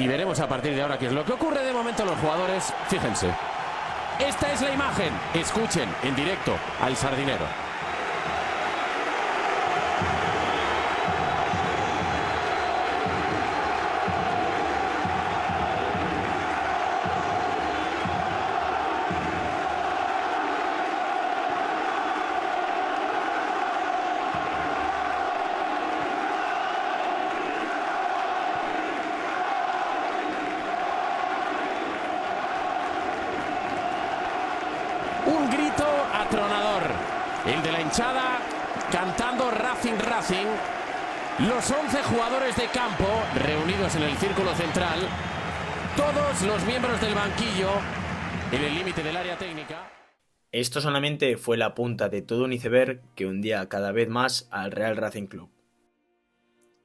y veremos a partir de ahora qué es lo que ocurre. De momento los jugadores, fíjense. Esta es la imagen. Escuchen en directo al Sardinero. Un grito atronador, el de la hinchada cantando Racing, Racing. Los 11 jugadores de campo reunidos en el círculo central, todos los miembros del banquillo en el límite del área técnica. Esto solamente fue la punta de todo un iceberg que hundía cada vez más al Real Racing Club.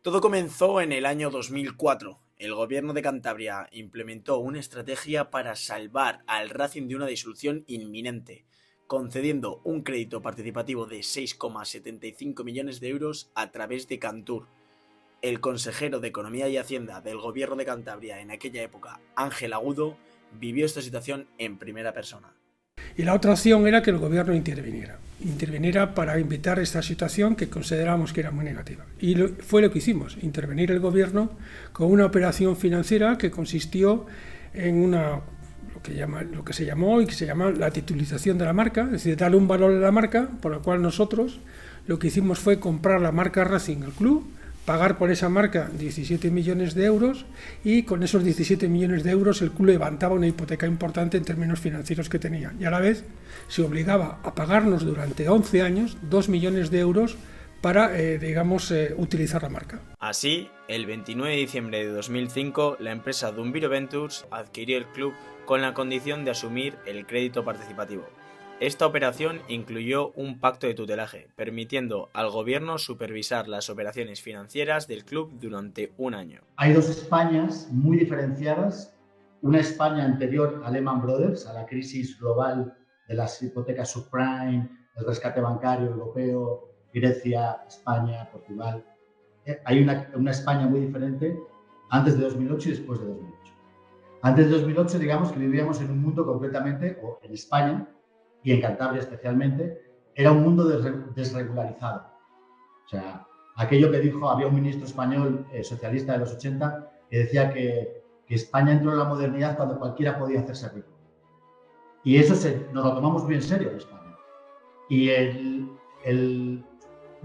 Todo comenzó en el año 2004. El gobierno de Cantabria implementó una estrategia para salvar al Racing de una disolución inminente, concediendo un crédito participativo de 6,75 millones de euros a través de Cantur. El consejero de Economía y Hacienda del gobierno de Cantabria en aquella época, Ángel Agudo, vivió esta situación en primera persona. Y la otra opción era que el gobierno interviniera para evitar esta situación que considerábamos que era muy negativa. Y fue lo que hicimos, intervenir el gobierno con una operación financiera que consistió en lo que se llamó la titulización de la marca, es decir, darle un valor a la marca, por lo cual nosotros lo que hicimos fue comprar la marca Racing al club, pagar por esa marca 17 millones de euros y con esos 17 millones de euros el club levantaba una hipoteca importante en términos financieros que tenía y a la vez se obligaba a pagarnos durante 11 años 2 millones de euros para, utilizar la marca. Así, el 29 de diciembre de 2005, la empresa Dumbiro Ventures adquirió el club con la condición de asumir el crédito participativo. Esta operación incluyó un pacto de tutelaje, permitiendo al gobierno supervisar las operaciones financieras del club durante un año. Hay dos Españas muy diferenciadas. Una España anterior a Lehman Brothers, a la crisis global de las hipotecas subprime, el rescate bancario europeo, Grecia, España, Portugal. Hay una España muy diferente antes de 2008 y después de 2008. Antes de 2008, digamos que vivíamos en un mundo completamente, o en España, y en Cantabria especialmente, era un mundo desregularizado. O sea, aquello que dijo, había un ministro español socialista de los 80 que decía que España entró en la modernidad cuando cualquiera podía hacerse rico. Y eso nos lo tomamos muy en serio en España. Y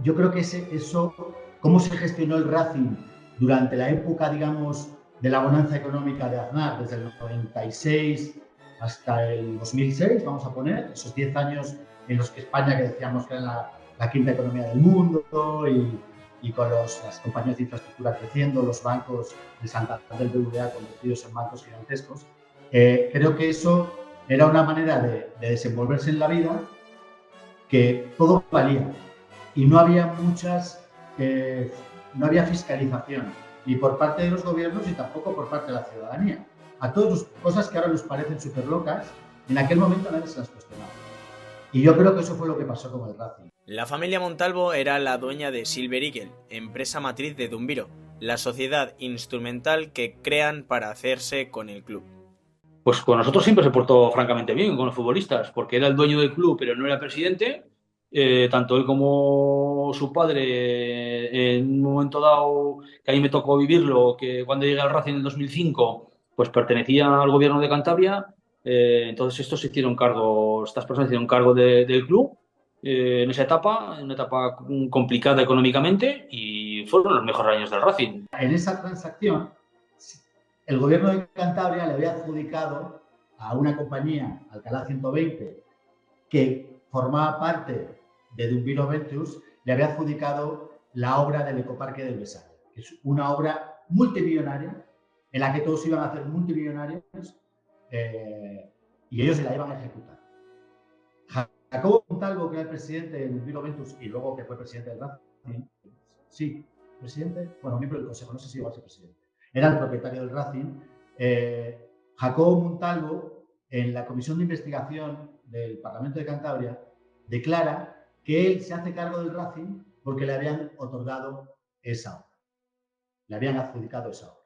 yo creo que eso, cómo se gestionó el Racing durante la época, digamos, de la bonanza económica de Aznar, desde el 96 hasta el 2006, vamos a poner, esos 10 años en los que España, que decíamos que era la quinta economía del mundo y con las compañías de infraestructura creciendo, los bancos de Santander, BBVA convertidos en bancos gigantescos, creo que eso era una manera de desenvolverse en la vida que todo valía y no había no había fiscalización ni por parte de los gobiernos ni tampoco por parte de la ciudadanía. A todas las cosas que ahora nos parecen súper locas, en aquel momento nadie se las cuestionaba. Y yo creo que eso fue lo que pasó con el Racing. La familia Montalvo era la dueña de Silver Eagle, empresa matriz de Dumbiro, la sociedad instrumental que crean para hacerse con el club. Pues con nosotros siempre se portó francamente bien, con los futbolistas, porque era el dueño del club, pero no era presidente. Tanto él como su padre, en un momento dado, que a mí me tocó vivirlo, que cuando llegué al Racing en el 2005, pues pertenecía al gobierno de Cantabria. Entonces estas personas se hicieron cargo del club en esa etapa, una etapa complicada económicamente, y fueron los mejores años del Racing. En esa transacción, el gobierno de Cantabria le había adjudicado a una compañía, Alcalá 120, que formaba parte de Dumbiro Ventures, le había adjudicado la obra del Ecoparque del Besalle, que es una obra multimillonaria en la que todos iban a ser multimillonarios y ellos se la iban a ejecutar. Jacobo Montalvo, que era el presidente de Dumbiro Ventures y luego que fue presidente del Racing, sí, presidente, bueno, miembro del consejo, no sé si iba a ser presidente, era el propietario del Racing. Jacobo Montalvo, en la comisión de investigación del Parlamento de Cantabria, declara que él se hace cargo del Racing porque le habían otorgado esa obra, le habían adjudicado esa obra.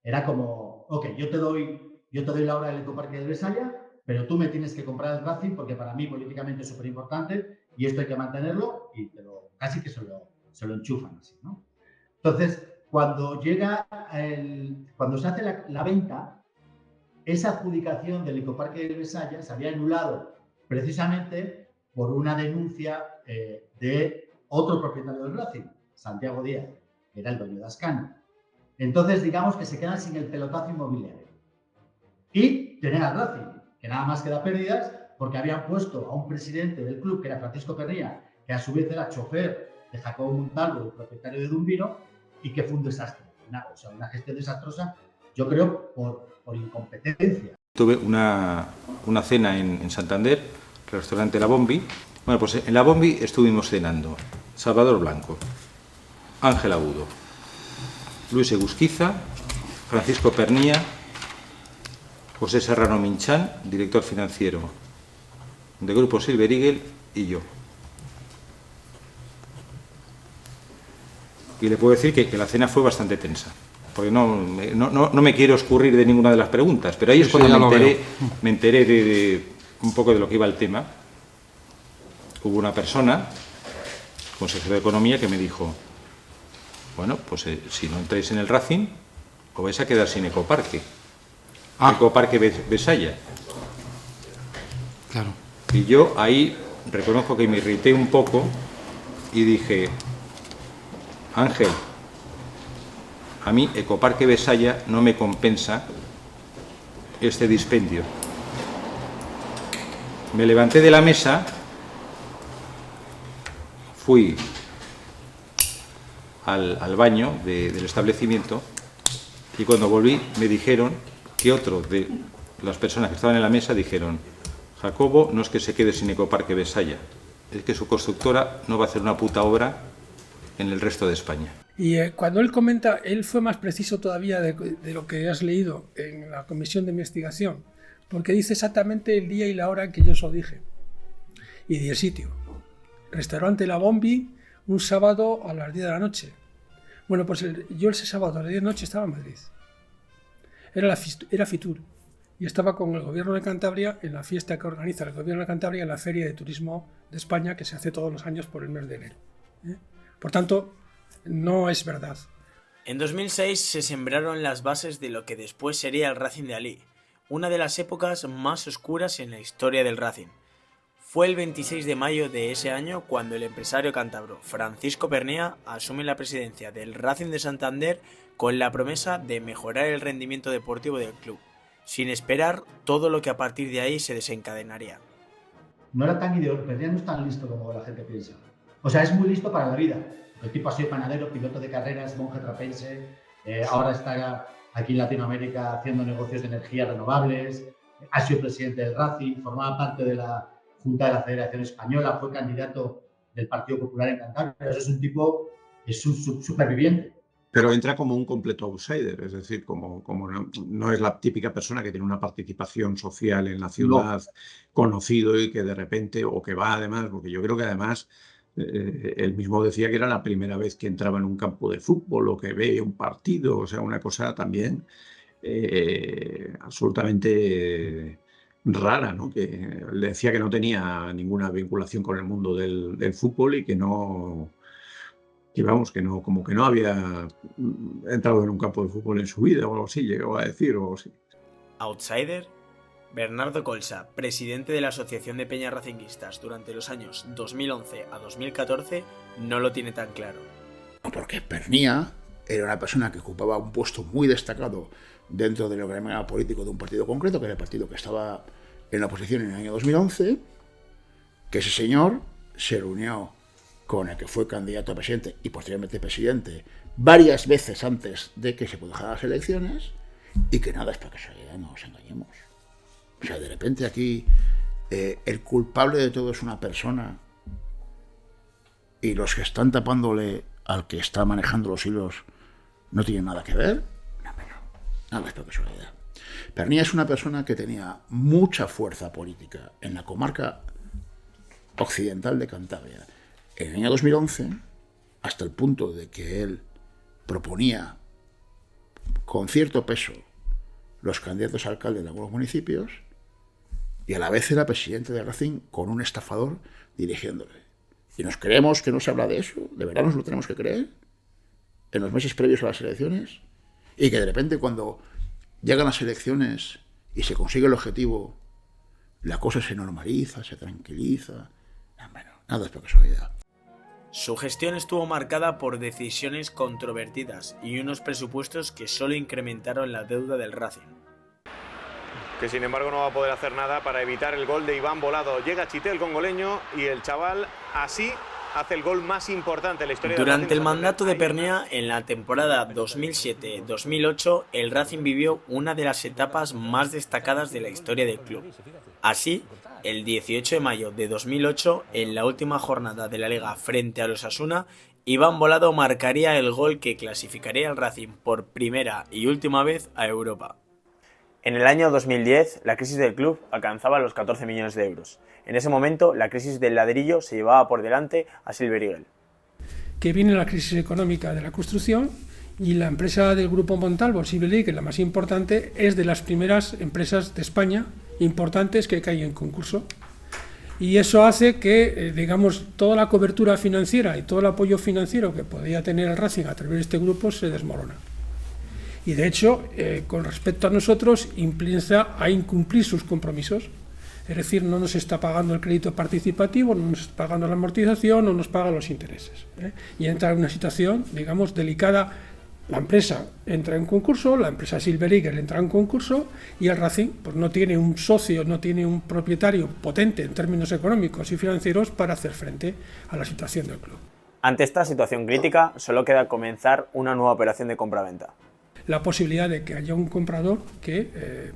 Era como, ok, yo te doy la obra del Ecoparque de Besaya, pero tú me tienes que comprar el Racing porque para mí políticamente es súper importante y esto hay que mantenerlo, y casi que se lo enchufan así, ¿no? Entonces, cuando se hace la venta, esa adjudicación del Ecoparque de Besaya se había anulado precisamente por una denuncia de otro propietario del Racing, Santiago Díaz, que era el dueño de Ascano. Entonces, digamos que se quedan sin el pelotazo inmobiliario. Y tener al Racing, que nada más que da pérdidas, porque habían puesto a un presidente del club, que era Francisco Pernía, que a su vez era chofer de Jacobo Montalvo, el propietario de Dumbino, y que fue un desastre. O sea, una gestión desastrosa, yo creo, por incompetencia. Tuve una cena en Santander, el restaurante La Bombi. Bueno, pues en La Bombi estuvimos cenando Salvador Blanco, Ángel Agudo, Luis Egusquiza, Francisco Pernía, José Serrano Minchán, director financiero de Grupo Silver Eagle, y yo. Y le puedo decir que la cena fue bastante tensa, porque no me quiero escurrir de ninguna de las preguntas, pero ahí es cuando me enteré de un poco de lo que iba el tema. Hubo una persona, consejero de Economía, que me dijo, bueno, pues si no entráis en el Racing, os vais a quedar sin Ecoparque. Ecoparque Besaya. Claro. Y yo ahí reconozco que me irrité un poco y dije, Ángel, a mí Ecoparque Besaya no me compensa este dispendio. Me levanté de la mesa, fui al baño del establecimiento, y cuando volví me dijeron que otro de las personas que estaban en la mesa dijeron, Jacobo no es que se quede sin Ecoparque Besaya, es que su constructora no va a hacer una puta obra en el resto de España. Y cuando él comenta, él fue más preciso todavía de lo que has leído en la comisión de investigación, porque dice exactamente el día y la hora en que yo os lo dije, y el sitio. Restaurante La Bombi, un sábado a las 10 de la noche. Bueno, pues yo ese sábado a las 10 de la noche estaba en Madrid. Era Fitur. Y estaba con el gobierno de Cantabria en la fiesta que organiza el gobierno de Cantabria en la Feria de Turismo de España, que se hace todos los años por el mes de enero. Por tanto, no es verdad. En 2006 se sembraron las bases de lo que después sería el Racing de Alí, una de las épocas más oscuras en la historia del Racing. Fue el 26 de mayo de ese año cuando el empresario cántabro Francisco Pernía asume la presidencia del Racing de Santander con la promesa de mejorar el rendimiento deportivo del club, sin esperar todo lo que a partir de ahí se desencadenaría. No era tan ideológico, Pernía no es tan listo como la gente piensa. O sea, es muy listo para la vida. El tipo ha sido panadero, piloto de carreras, monje trapense, ahora está aquí en Latinoamérica haciendo negocios de energías renovables, ha sido presidente del Racing, formaba parte de la Junta de la Federación Española, fue candidato del Partido Popular en Cantabria. Eso es un tipo, es un superviviente. Pero entra como un completo outsider, es decir, como no es la típica persona que tiene una participación social en la ciudad, conocido y que de repente, o que va además, porque yo creo que además él mismo decía que era la primera vez que entraba en un campo de fútbol o que ve un partido, o sea, una cosa también absolutamente rara, ¿no? Que le decía que no tenía ninguna vinculación con el mundo del fútbol y que no... que vamos, que no, como que no había entrado en un campo de fútbol en su vida o algo así, llegó a decir o algo así. Outsider, Bernardo Colsa, presidente de la Asociación de Peñas Racinguistas durante los años 2011 a 2014, no lo tiene tan claro. Porque Pernía era una persona que ocupaba un puesto muy destacado dentro del organigrama político de un partido concreto, que era el partido que estaba en la oposición en el año 2011, que ese señor se reunió con el que fue candidato a presidente y posteriormente presidente varias veces antes de que se produjeran las elecciones, y que nada, es para que no nos engañemos. O sea, de repente aquí el culpable de todo es una persona y los que están tapándole al que está manejando los hilos no tienen nada que ver. No, nada, es para que Pernía es una persona que tenía mucha fuerza política en la comarca occidental de Cantabria en el año 2011, hasta el punto de que él proponía con cierto peso los candidatos a alcalde de algunos municipios, y a la vez era presidente de Racing con un estafador dirigiéndole. Y nos creemos que no se habla de eso, de verdad nos lo tenemos que creer, en los meses previos a las elecciones, y que de repente cuando llegan las elecciones y se consigue el objetivo, la cosa se normaliza, se tranquiliza. Bueno, nada es por casualidad. Su gestión estuvo marcada por decisiones controvertidas y unos presupuestos que solo incrementaron la deuda del Racing. Que sin embargo no va a poder hacer nada para evitar el gol de Iván Volado. Llega Chité, el congoleño, y el chaval así hace el gol más importante de la historia. Durante el mandato de Pernía, en la temporada 2007-2008, el Racing vivió una de las etapas más destacadas de la historia del club. Así, el 18 de mayo de 2008, en la última jornada de la Liga frente a los Osasuna, Iván Volado marcaría el gol que clasificaría al Racing por primera y última vez a Europa. En el año 2010, la crisis del club alcanzaba los 14 millones de euros. En ese momento, la crisis del ladrillo se llevaba por delante a Silver Eagle. Que viene la crisis económica de la construcción y la empresa del grupo Montalvo, Silver Eagle, la más importante, es de las primeras empresas de España importantes que caen en concurso. Y eso hace que, digamos, toda la cobertura financiera y todo el apoyo financiero que podía tener el Racing a través de este grupo se desmorona. Y de hecho, con respecto a nosotros, empieza a incumplir sus compromisos. Es decir, no nos está pagando el crédito participativo, no nos está pagando la amortización, no nos paga los intereses. Y entra en una situación, digamos, delicada. La empresa entra en concurso, la empresa Silver Eagle entra en concurso y el Racing pues, no tiene un socio, no tiene un propietario potente en términos económicos y financieros para hacer frente a la situación del club. Ante esta situación crítica, solo queda comenzar una nueva operación de compraventa. La posibilidad de que haya un comprador que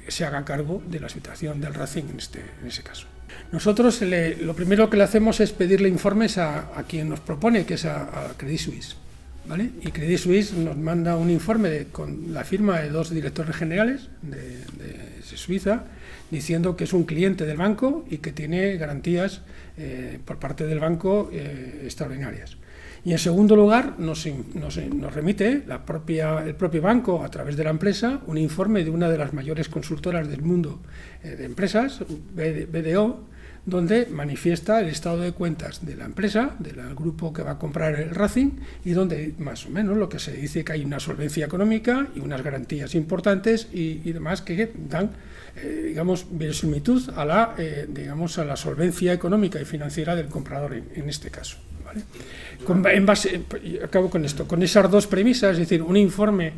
se haga cargo de la situación del Racing en ese caso. Nosotros lo primero que le hacemos es pedirle informes a quien nos propone, que es a Credit Suisse, ¿vale? Y Credit Suisse nos manda un informe con la firma de 2 directores generales de Suiza, diciendo que es un cliente del banco y que tiene garantías por parte del banco extraordinarias. Y en segundo lugar nos remite el propio banco a través de la empresa un informe de una de las mayores consultoras del mundo de empresas, BDO, donde manifiesta el estado de cuentas de la empresa, del grupo que va a comprar el Racing, y donde más o menos lo que se dice que hay una solvencia económica y unas garantías importantes y demás que dan, digamos, verosimilitud a la solvencia económica y financiera del comprador en este caso. ¿Vale? Acabo con esto, con esas 2 premisas, es decir, un informe,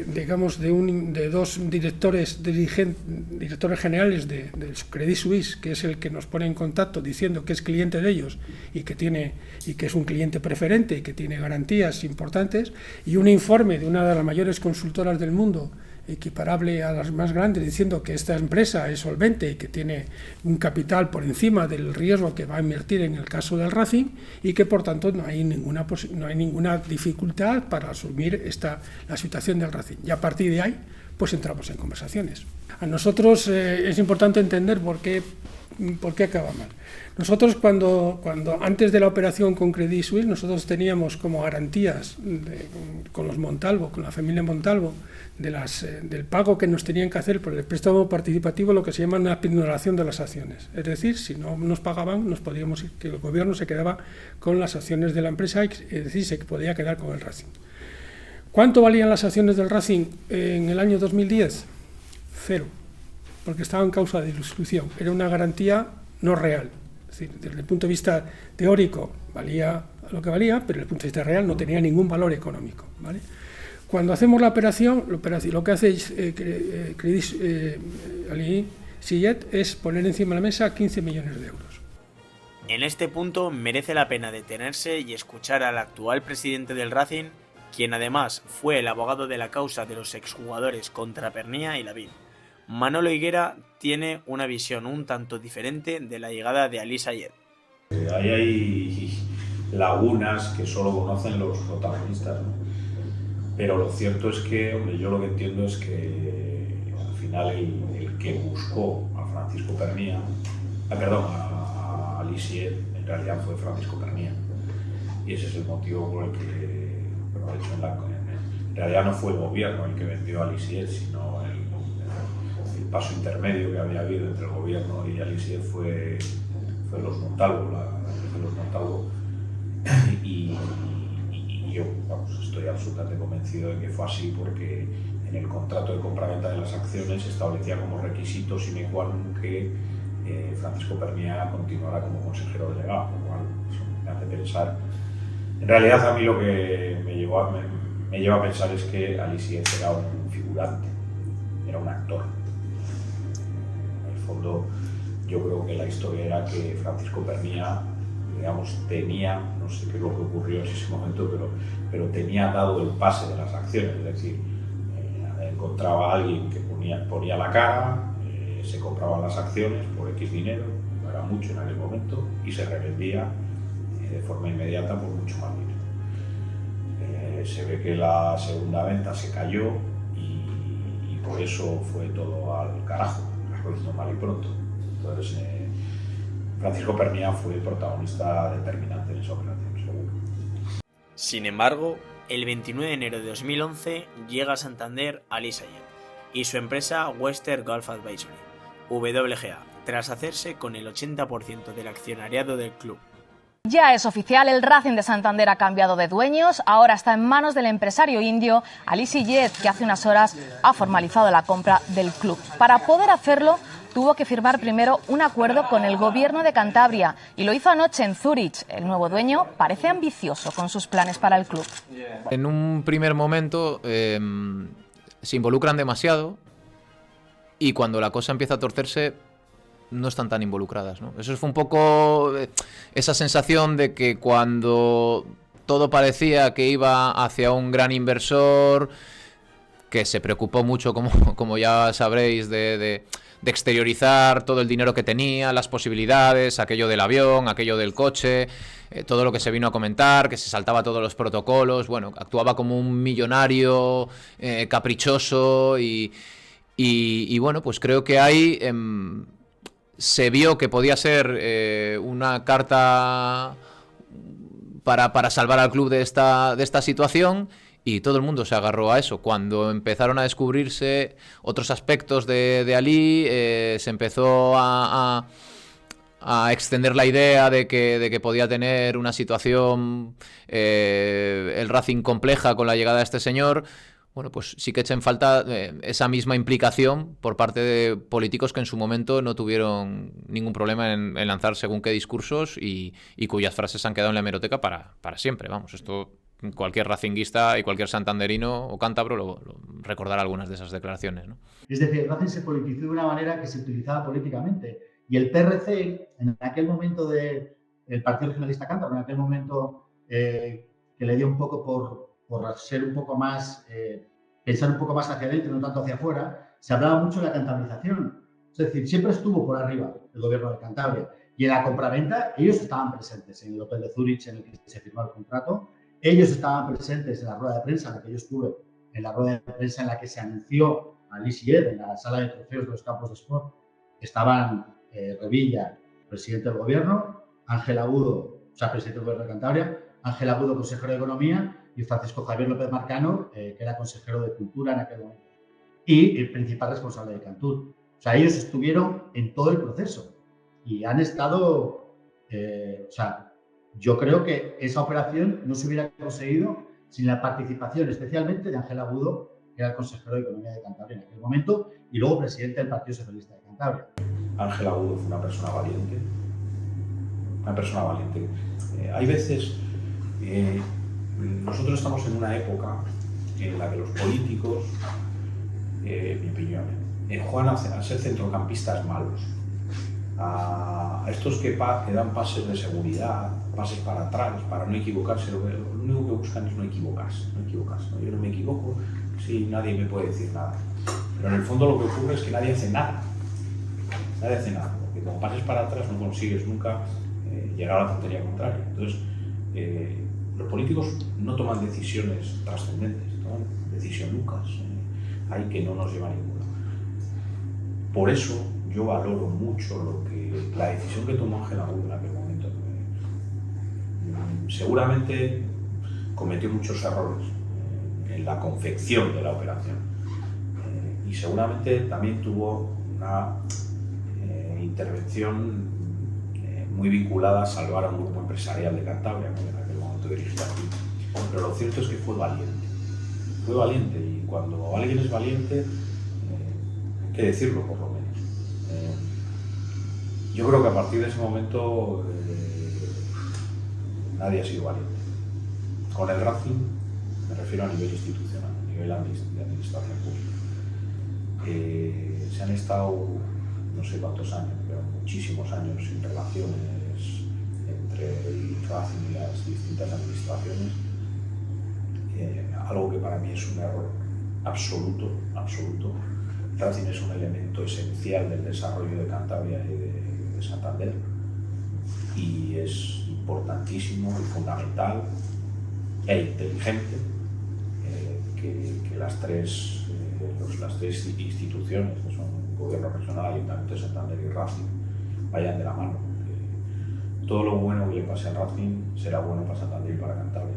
digamos, de 2 directores generales de Credit Suisse, que es el que nos pone en contacto diciendo que es cliente de ellos y que es un cliente preferente y que tiene garantías importantes, y un informe de una de las mayores consultoras del mundo, equiparable a las más grandes, diciendo que esta empresa es solvente y que tiene un capital por encima del riesgo que va a invertir en el caso del Racing, y que por tanto no hay ninguna dificultad para asumir la situación del Racing. Y a partir de ahí pues entramos en conversaciones. A nosotros es importante entender por qué acaba mal. Nosotros cuando antes de la operación con Credit Suisse, nosotros teníamos como garantías con los Montalvo, con la familia Montalvo, del pago que nos tenían que hacer por el préstamo participativo, lo que se llama una pignoración de las acciones. Es decir, si no nos pagaban, que el gobierno se quedaba con las acciones de la empresa, es decir, se podía quedar con el Racing. ¿Cuánto valían las acciones del Racing en el año 2010? 0, porque estaba en causa de dilución. Era una garantía no real. Es decir, desde el punto de vista teórico valía lo que valía, pero desde el punto de vista real no tenía ningún valor económico, ¿vale? Cuando hacemos la operación, lo que hace Ali Sillet es poner encima de la mesa 15 millones de euros. En este punto merece la pena detenerse y escuchar al actual presidente del Racing, quien además fue el abogado de la causa de los exjugadores contra Pernía y Lavín. Manolo Higuera tiene una visión un tanto diferente de la llegada de Ali Sillet. Ahí hay lagunas que solo conocen los protagonistas, ¿no? Pero lo cierto es que, hombre, yo lo que entiendo es que al final el que buscó a Francisco Pernía, a Ali Sillet, en realidad fue Francisco Pernía. Y ese es el motivo por el que, de hecho, en realidad no fue el gobierno el que vendió a Alice, sino el paso intermedio que había habido entre el gobierno y Alice fue los Montalvo, la empresa de los Montalvo, y yo estoy absolutamente convencido de que fue así, porque en el contrato de compraventa de las acciones se establecía como requisito sine qua non que Francisco Pernía continuara como consejero delegado, lo cual eso me hace pensar. En realidad a mí lo que me lleva a pensar es que Alice era un figurante, era un actor. En el fondo yo creo que la historia era que Francisco Pernía, digamos, tenía, no sé qué es lo que ocurrió en ese momento, pero tenía dado el pase de las acciones, es decir, encontraba a alguien que ponía la cara, se compraban las acciones por X dinero, no era mucho en aquel momento, y se revendía de forma inmediata por mucho más dinero. Se ve que la segunda venta se cayó y por eso fue todo al carajo, lo hizo mal y pronto. Entonces, Francisco Pernía fue el protagonista determinante en esa operación, seguro. Sin embargo, el 29 de enero de 2011 llega a Santander Alice Ayer y su empresa Western Gulf Advisory, WGA, tras hacerse con el 80% del accionariado del club. Ya es oficial, el Racing de Santander ha cambiado de dueños, ahora está en manos del empresario indio Alice Yet, que hace unas horas ha formalizado la compra del club. Para poder hacerlo, tuvo que firmar primero un acuerdo con el gobierno de Cantabria y lo hizo anoche en Zúrich. El nuevo dueño parece ambicioso con sus planes para el club. En un primer momento se involucran demasiado y cuando la cosa empieza a torcerse no están tan involucradas, ¿no? Eso fue un poco esa sensación de que cuando todo parecía que iba hacia un gran inversor que se preocupó mucho, como ya sabréis, de exteriorizar todo el dinero que tenía, las posibilidades, aquello del avión, aquello del coche, todo lo que se vino a comentar, que se saltaba todos los protocolos, bueno, actuaba como un millonario caprichoso y bueno, pues creo que ahí se vio que podía ser una carta para salvar al club de esta situación. Y todo el mundo se agarró a eso. Cuando empezaron a descubrirse otros aspectos de Ali, se empezó a extender la idea de que podía tener una situación el Racing compleja con la llegada de este señor. Bueno, pues sí que echa en falta esa misma implicación por parte de políticos que en su momento no tuvieron ningún problema en lanzar según qué discursos y cuyas frases han quedado en la hemeroteca para siempre. Vamos, esto... Cualquier racinguista y cualquier santanderino o cántabro lo recordará algunas de esas declaraciones, ¿no? Es decir, el Racing se politizó de una manera que se utilizaba políticamente. Y el PRC, en aquel momento del Partido Regionalista Cántabro, en aquel momento que le dio un poco por ser un poco más, pensar un poco más hacia adentro, no tanto hacia afuera, se hablaba mucho de la cantabrización. Es decir, siempre estuvo por arriba el gobierno de Cantabria. Y en la compraventa ellos estaban presentes en el Hotel de Zúrich en el que se firmó el contrato. Ellos estaban presentes en la rueda de prensa en la que yo estuve, en la rueda de prensa en la que se anunció a Alice Yet, en la sala de trofeos de los campos de sport. Estaban Revilla, presidente del gobierno, Ángel Agudo, o sea, presidente del gobierno de Cantabria, Ángel Agudo, consejero de Economía, y Francisco Javier López Marcano, que era consejero de Cultura en aquel momento, y el principal responsable de Cantur. O sea, ellos estuvieron en todo el proceso y han estado, yo creo que esa operación no se hubiera conseguido sin la participación especialmente de Ángel Agudo, que era el consejero de Economía de Cantabria en aquel momento y luego presidente del Partido Socialista de Cantabria. Ángel Agudo fue una persona valiente. Hay veces, nosotros estamos en una época en la que los políticos, en mi opinión, juegan a ser centrocampistas malos. A estos que dan pases de seguridad, pases para atrás, para no equivocarse, lo único que buscan es no equivocarse. ¿No? Yo no me equivoco, sí, nadie me puede decir nada. Pero en el fondo lo que ocurre es que nadie hace nada, porque con pases para atrás no consigues nunca llegar a la tontería contraria. Entonces, los políticos no toman decisiones trascendentes, toman decisiones lucas, hay que no nos lleva a ninguna. Por eso, yo valoro mucho la decisión que tomó Ángel Agudo en aquel momento. Seguramente cometió muchos errores en la confección de la operación. Y seguramente también tuvo una intervención muy vinculada a salvar a un grupo empresarial de Cantabria, que en aquel momento dirigía aquí. Pero lo cierto es que fue valiente, y cuando alguien es valiente, hay que decirlo por lo menos. Yo creo que a partir de ese momento nadie ha sido valiente. Con el Racing me refiero a nivel institucional, a nivel de administración pública. Se han estado no sé cuántos años, pero muchísimos años sin relaciones entre el Racing y las distintas administraciones. Algo que para mí es un error absoluto. Racing es un elemento esencial del desarrollo de Cantabria y de Santander, y es importantísimo y fundamental e inteligente que las tres instituciones, que son el Gobierno Regional, Ayuntamiento de Santander y Racing, vayan de la mano. Todo lo bueno que le pase al Racing será bueno para Santander y para Cantabria.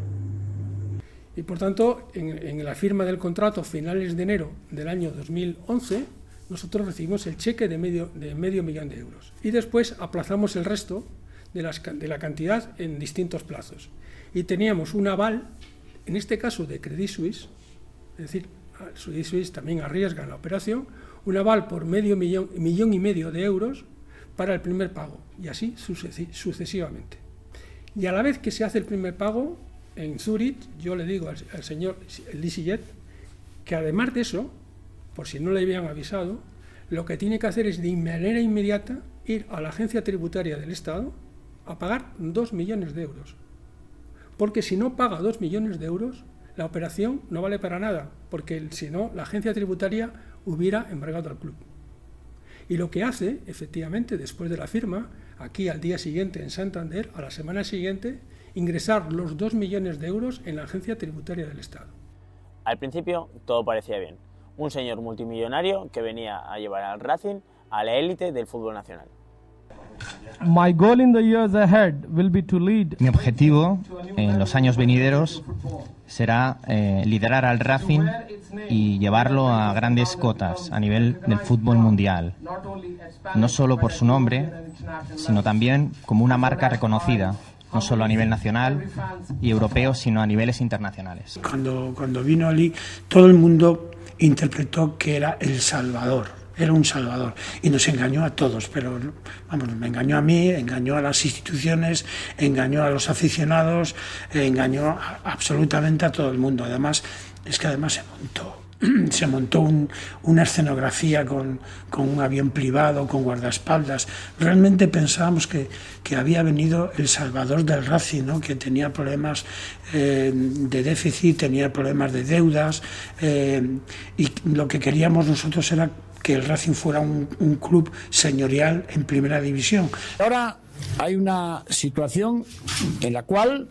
Y por tanto, en la firma del contrato a finales de enero del año 2011, nosotros recibimos el cheque de medio millón de euros. Y después aplazamos el resto de la cantidad en distintos plazos. Y teníamos un aval, en este caso de Credit Suisse, es decir, Credit Suisse también arriesga en la operación, un aval por millón y medio de euros para el primer pago, y así sucesivamente. Y a la vez que se hace el primer pago, en Zurich, yo le digo al señor EasyJet que además de eso, por si no le habían avisado, lo que tiene que hacer es de manera inmediata ir a la agencia tributaria del Estado a pagar 2 millones de euros. Porque si no paga 2 millones de euros, la operación no vale para nada, porque si no, la agencia tributaria hubiera embargado al club. Y lo que hace, efectivamente, después de la firma, aquí al día siguiente en Santander, a la semana siguiente, ingresar los 2 millones de euros en la agencia tributaria del Estado. Al principio todo parecía bien. Un señor multimillonario que venía a llevar al Racing a la élite del fútbol nacional. Mi objetivo en los años venideros será liderar al Racing y llevarlo a grandes cotas a nivel del fútbol mundial, no solo por su nombre, sino también como una marca reconocida, no solo a nivel nacional y europeo, sino a niveles internacionales. Cuando vino Ali, todo el mundo interpretó que era el Salvador, era un Salvador, y nos engañó a todos, pero vamos, me engañó a mí, engañó a las instituciones, engañó a los aficionados, engañó absolutamente a todo el mundo. Además, es que además se montó una escenografía con un avión privado, con guardaespaldas. Realmente pensábamos que había venido el Salvador del Racing, ¿no? Que tenía problemas de déficit, tenía problemas de deudas, y lo que queríamos nosotros era que el Racing fuera un club señorial en primera división. Ahora hay una situación en la cual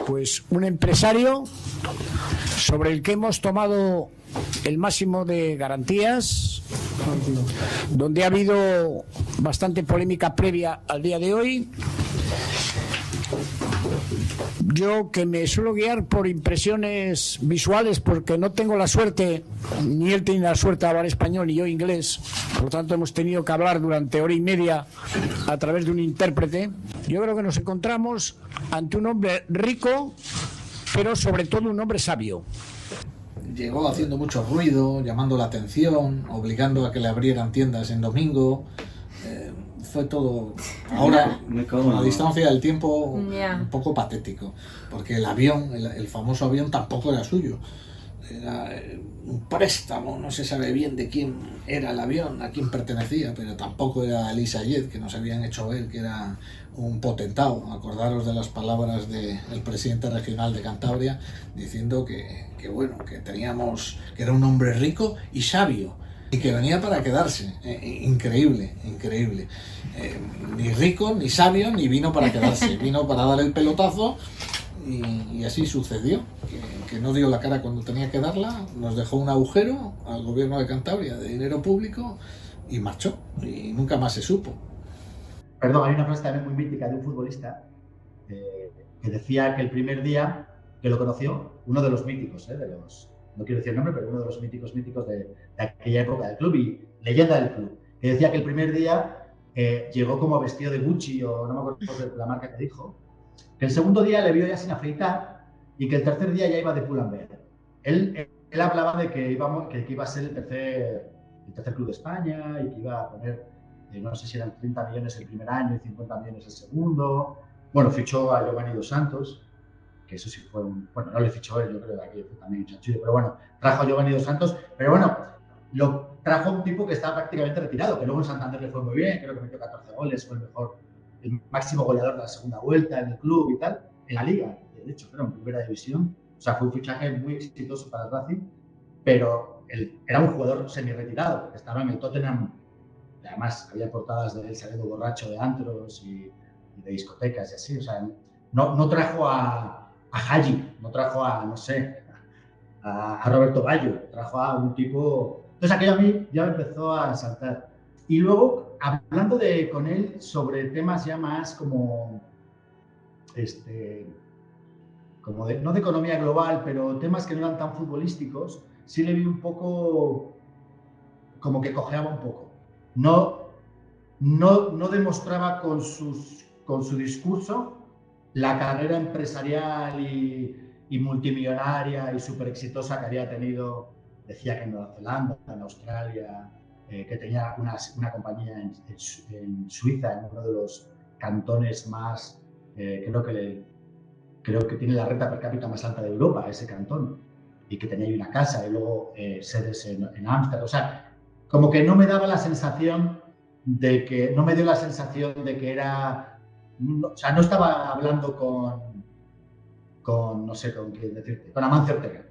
pues un empresario sobre el que hemos tomado el máximo de garantías, donde ha habido bastante polémica previa al día de hoy. Yo, que me suelo guiar por impresiones visuales porque no tengo la suerte, ni él tiene la suerte de hablar español ni yo inglés, por lo tanto hemos tenido que hablar durante hora y media a través de un intérprete. Yo creo que nos encontramos ante un hombre rico, pero sobre todo un hombre sabio. Llegó haciendo mucho ruido, llamando la atención, obligando a que le abrieran tiendas en domingo. Fue todo, ahora, con la distancia del tiempo, un poco patético, porque el avión, el famoso avión, tampoco era suyo. Era un préstamo, no se sabe bien de quién era el avión, a quién pertenecía, pero tampoco era el EasyJet, que nos habían hecho ver que era un potentado. Acordaros de las palabras del presidente regional de Cantabria, diciendo que teníamos, que era un hombre rico y sabio, y que venía para quedarse. Increíble. Ni rico, ni sabio, ni vino para quedarse. Vino para dar el pelotazo y así sucedió. Que no dio la cara cuando tenía que darla, nos dejó un agujero al gobierno de Cantabria de dinero público y marchó. Y nunca más se supo. Perdón, hay una frase también muy mítica de un futbolista que decía que el primer día que lo conoció, uno de los míticos, no quiero decir el nombre, pero uno de los míticos de aquella época del club y leyenda del club, que decía que el primer día llegó como vestido de Gucci o no me acuerdo de la marca que dijo, que el segundo día le vio ya sin afeitar y que el tercer día ya iba de Pull&Bear. Él hablaba de que iba a ser el tercer club de España y que iba a poner, no sé si eran 30 millones el primer año y 50 millones el segundo. Bueno, fichó a Giovanni Dos Santos, que eso sí fue bueno, no le fichó él, yo creo que fue también un chanchullo, pero bueno, trajo a Giovanni Dos Santos, pero bueno, lo trajo un tipo que estaba prácticamente retirado, que luego en Santander le fue muy bien, creo que metió 14 goles, fue el máximo goleador de la segunda vuelta en el club y tal, en la liga, de hecho, creo, en primera división. O sea, fue un fichaje muy exitoso para el Racing, pero él era un jugador semi-retirado, que estaba en el Tottenham, y además había portadas de él saliendo borracho de antros y de discotecas y así, o sea, no trajo a Hagi, no trajo a, no sé, a Roberto Baggio, trajo a un tipo... Entonces aquello a mí ya me empezó a saltar. Y luego, hablando con él sobre temas ya más como no de economía global, pero temas que no eran tan futbolísticos, sí le vi un poco como que cojeaba un poco. No demostraba con su discurso la carrera empresarial y multimillonaria y súper exitosa que había tenido, decía que en Nueva Zelanda, en Australia, que tenía una compañía en Suiza, en uno de los cantones más, creo que tiene la renta per cápita más alta de Europa, ese cantón, y que tenía ahí una casa y luego sedes en Ámsterdam. O sea, como que no me daba la sensación de que, no me dio la sensación de que era, o sea, no estaba hablando con no sé con quién decirte, con Amancio Ortega.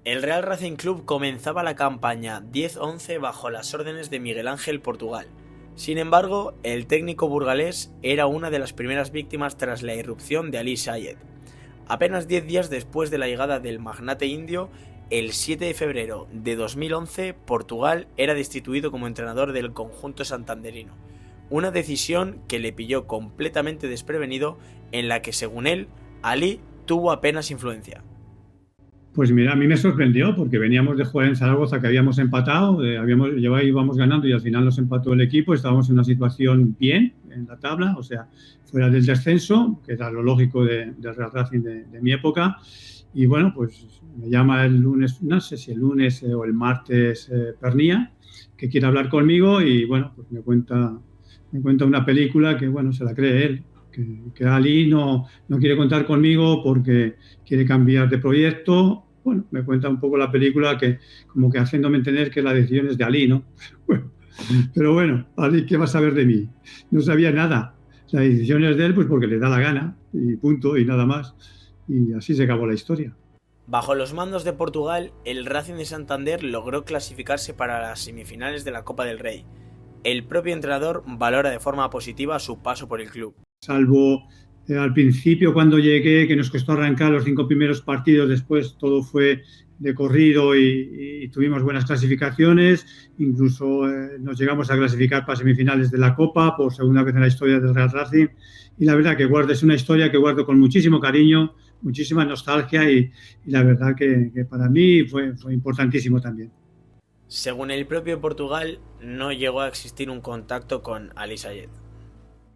El Real Racing Club comenzaba la campaña 10-11 bajo las órdenes de Miguel Ángel Portugal. Sin embargo, el técnico burgalés era una de las primeras víctimas tras la irrupción de Ali Sayed. Apenas 10 días después de la llegada del magnate indio, el 7 de febrero de 2011, Portugal era destituido como entrenador del conjunto santanderino. Una decisión que le pilló completamente desprevenido, en la que, según él, Ali tuvo apenas influencia. Pues mira, a mí me sorprendió porque veníamos de jugar en Zaragoza, que habíamos empatado, íbamos ganando y al final nos empató el equipo, estábamos en una situación bien en la tabla, o sea, fuera del descenso, que era lo lógico del Real Racing de mi época, y bueno, pues me llama el lunes, no sé si el lunes o el martes Pernía, que quiere hablar conmigo y bueno, pues me cuenta una película que bueno, se la cree él. Que Ali no quiere contar conmigo porque quiere cambiar de proyecto. Bueno, me cuenta un poco la película que como que haciéndome entender que la decisión es de Ali, ¿no? Pero bueno, Ali, ¿qué va a saber de mí? No sabía nada. La decisión es de él pues porque le da la gana y punto y nada más. Y así se acabó la historia. Bajo los mandos de Portugal, el Racing de Santander logró clasificarse para las semifinales de la Copa del Rey. El propio entrenador valora de forma positiva su paso por el club. Salvo al principio cuando llegué, que nos costó arrancar los 5 primeros partidos, después todo fue de corrido y tuvimos buenas clasificaciones, incluso nos llegamos a clasificar para semifinales de la Copa por segunda vez en la historia del Real Racing, y la verdad que es una historia que guardo con muchísimo cariño, muchísima nostalgia y la verdad que para mí fue importantísimo también. Según el propio Portugal, no llegó a existir un contacto con Ali Sayed.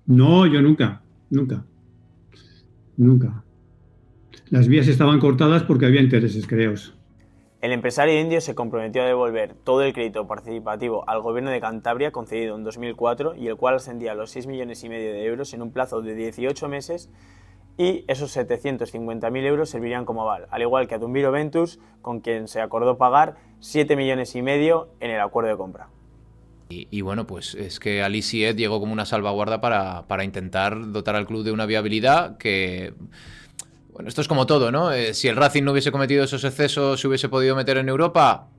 No, yo nunca. Las vías estaban cortadas porque había intereses, creo. El empresario indio se comprometió a devolver todo el crédito participativo al gobierno de Cantabria concedido en 2004 y el cual ascendía a los 6,5 millones de euros en un plazo de 18 meses, y esos 750.000 euros servirían como aval, al igual que a Dumbiro Ventus, con quien se acordó pagar 7,5 millones en el acuerdo de compra. Y bueno, pues es que Ali Sayed llegó como una salvaguarda para intentar dotar al club de una viabilidad que... Bueno, esto es como todo, ¿no? Si el Racing no hubiese cometido esos excesos, se hubiese podido meter en Europa.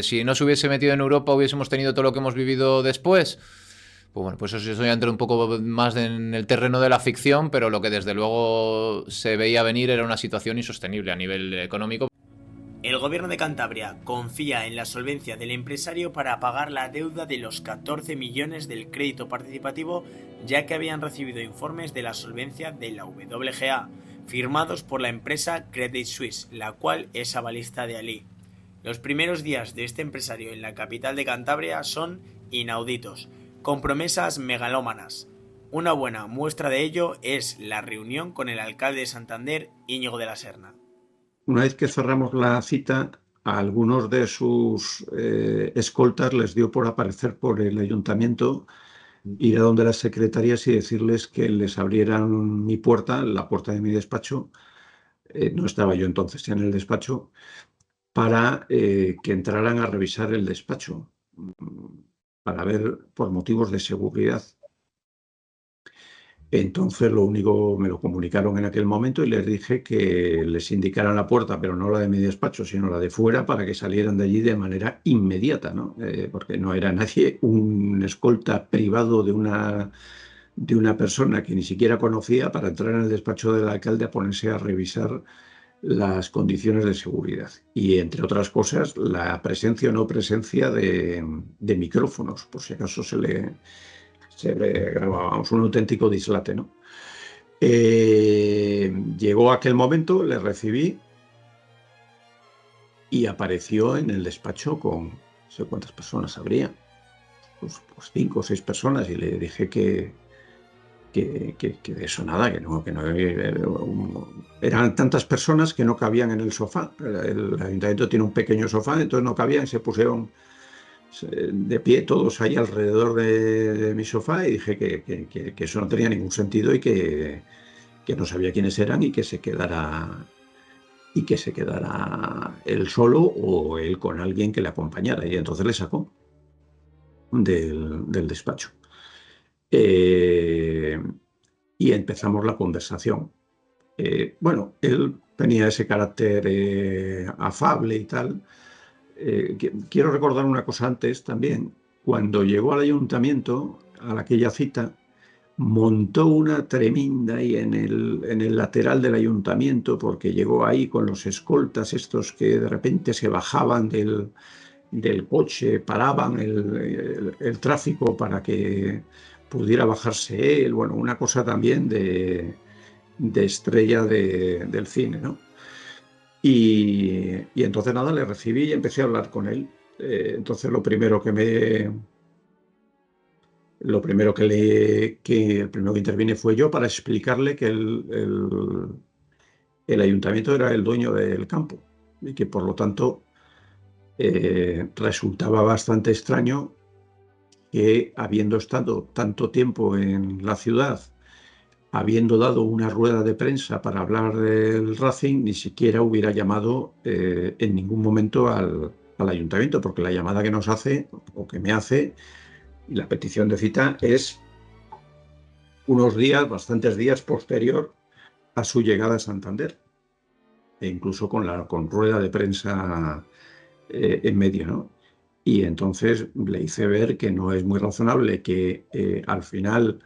Si no se hubiese metido en Europa, hubiésemos tenido todo lo que hemos vivido después. Pues bueno, pues eso ya entró un poco más en el terreno de la ficción, pero lo que desde luego se veía venir era una situación insostenible a nivel económico. El gobierno de Cantabria confía en la solvencia del empresario para pagar la deuda de los 14 millones del crédito participativo, ya que habían recibido informes de la solvencia de la WGA, firmados por la empresa Credit Suisse, la cual es avalista de Ali. Los primeros días de este empresario en la capital de Cantabria son inauditos, con promesas megalómanas. Una buena muestra de ello es la reunión con el alcalde de Santander, Íñigo de la Serna. Una vez que cerramos la cita, a algunos de sus escoltas les dio por aparecer por el ayuntamiento, ir a donde las secretarías y decirles que les abrieran mi puerta, la puerta de mi despacho. No estaba yo entonces en el despacho, para que entraran a revisar el despacho, para ver por motivos de seguridad. Entonces lo único, me lo comunicaron en aquel momento y les dije que les indicaran la puerta, pero no la de mi despacho, sino la de fuera, para que salieran de allí de manera inmediata, ¿no? Porque no era nadie un escolta privado de una persona que ni siquiera conocía para entrar en el despacho del alcalde a ponerse a revisar las condiciones de seguridad. Y entre otras cosas, la presencia o no presencia de micrófonos, por si acaso se le grabábamos, un auténtico dislate, ¿no? Llegó aquel momento, le recibí y apareció en el despacho con, no sé cuántas personas habría, pues 5 o 6 personas, y le dije que de eso nada, que no eran tantas personas que no cabían en el sofá. El ayuntamiento tiene un pequeño sofá, entonces no cabían y se pusieron de pie todos ahí alrededor de mi sofá, y dije que eso no tenía ningún sentido y que no sabía quiénes eran, y que se quedara él solo o él con alguien que le acompañara. Y entonces le sacó del despacho. Y empezamos la conversación. Bueno, él tenía ese carácter afable y tal. Quiero recordar una cosa antes también. Cuando llegó al ayuntamiento, a aquella cita, montó una tremenda ahí en el lateral del ayuntamiento, porque llegó ahí con los escoltas estos que de repente se bajaban del coche, paraban el tráfico para que pudiera bajarse él. Bueno, una cosa también de estrella del cine, ¿no? Y entonces nada, le recibí y empecé a hablar con él. Entonces el primero que intervine fue yo, para explicarle que el ayuntamiento era el dueño del campo, y que por lo tanto resultaba bastante extraño que, habiendo estado tanto tiempo en la ciudad, habiendo dado una rueda de prensa para hablar del Racing, ni siquiera hubiera llamado en ningún momento al ayuntamiento, porque la llamada que nos hace, o que me hace, y la petición de cita, es bastantes días posterior a su llegada a Santander, e incluso con rueda de prensa en medio, ¿no? Y entonces le hice ver que no es muy razonable que al final